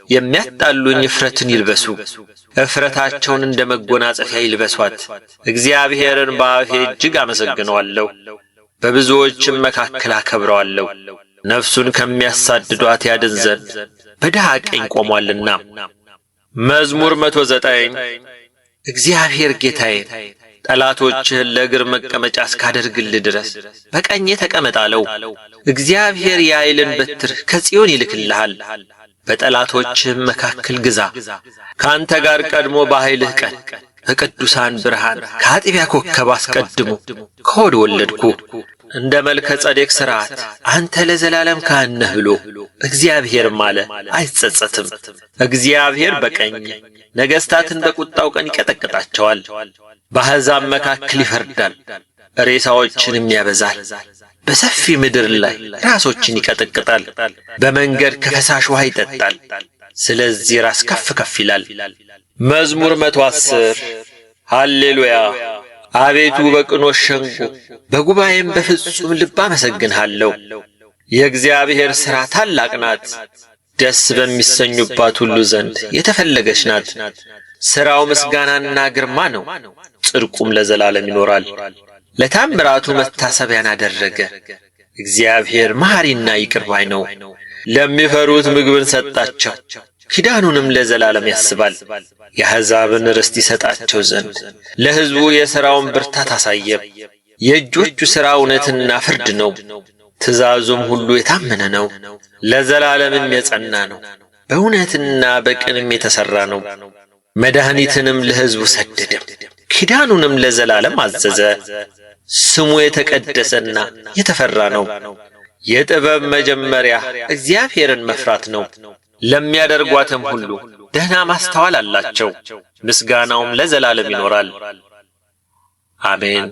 የሚያጣሉኝ እፍረትን ይልበሱ፣ እፍረታቸውን እንደ መጎናጸፊያ ይልበሷት። እግዚአብሔርን በአፌ እጅግ አመሰግነዋለሁ፣ በብዙዎችም መካከል አከብረዋለሁ። ነፍሱን ከሚያሳድዷት ያድን ዘንድ በድሀ ቀኝ ቆሟልና። መዝሙር 109 እግዚአብሔር ጌታዬ ጠላቶችህን ለእግር መቀመጫ እስካደርግልህ ድረስ በቀኜ ተቀመጥ አለው። እግዚአብሔር የኃይልን በትር ከጽዮን ይልክልሃል። በጠላቶችህም መካከል ግዛ። ከአንተ ጋር ቀድሞ በኃይልህ ቀን በቅዱሳን ብርሃን ከአጥቢያ ኮከብ አስቀድሞ ከሆድ ወለድኩ። እንደ መልከ ጸዴቅ ሥርዓት አንተ ለዘላለም ካህን ነህ ብሎ እግዚአብሔርም አለ አይጸጸትም። እግዚአብሔር በቀኝ ነገሥታትን በቁጣው ቀን ይቀጠቅጣቸዋል። በአሕዛብ መካከል ይፈርዳል፣ ሬሳዎችንም ያበዛል። በሰፊ ምድር ላይ ራሶችን ይቀጠቅጣል። በመንገድ ከፈሳሽ ውሃ ይጠጣል። ስለዚህ ራስ ከፍ ከፍ ይላል። መዝሙር 110 ሃሌሉያ። አቤቱ በቅኖች ሸንጎ በጉባኤም በፍጹም ልብ አመሰግንሃለሁ። የእግዚአብሔር ሥራ ታላቅ ናት፣ ደስ በሚሰኙባት ሁሉ ዘንድ የተፈለገች ናት። ሥራው ምስጋናና ግርማ ነው፣ ጽድቁም ለዘላለም ይኖራል። ለታምራቱ መታሰቢያን አደረገ። እግዚአብሔር መሐሪና ይቅር ባይ ነው። ለሚፈሩት ምግብን ሰጣቸው፣ ኪዳኑንም ለዘላለም ያስባል። የአሕዛብን ርስት ይሰጣቸው ዘንድ ለሕዝቡ የሥራውን ብርታት አሳየ። የእጆቹ ሥራ እውነትና ፍርድ ነው፣ ትእዛዙም ሁሉ የታመነ ነው፣ ለዘላለምም የጸና ነው። በእውነትና በቅንም የተሠራ ነው። መድኃኒትንም ለሕዝቡ ሰደደ፣ ኪዳኑንም ለዘላለም አዘዘ። ስሙ የተቀደሰና የተፈራ ነው። የጥበብ መጀመሪያ እግዚአብሔርን መፍራት ነው። ለሚያደርጓትም ሁሉ ደህና ማስተዋል አላቸው። ምስጋናውም ለዘላለም ይኖራል። አሜን።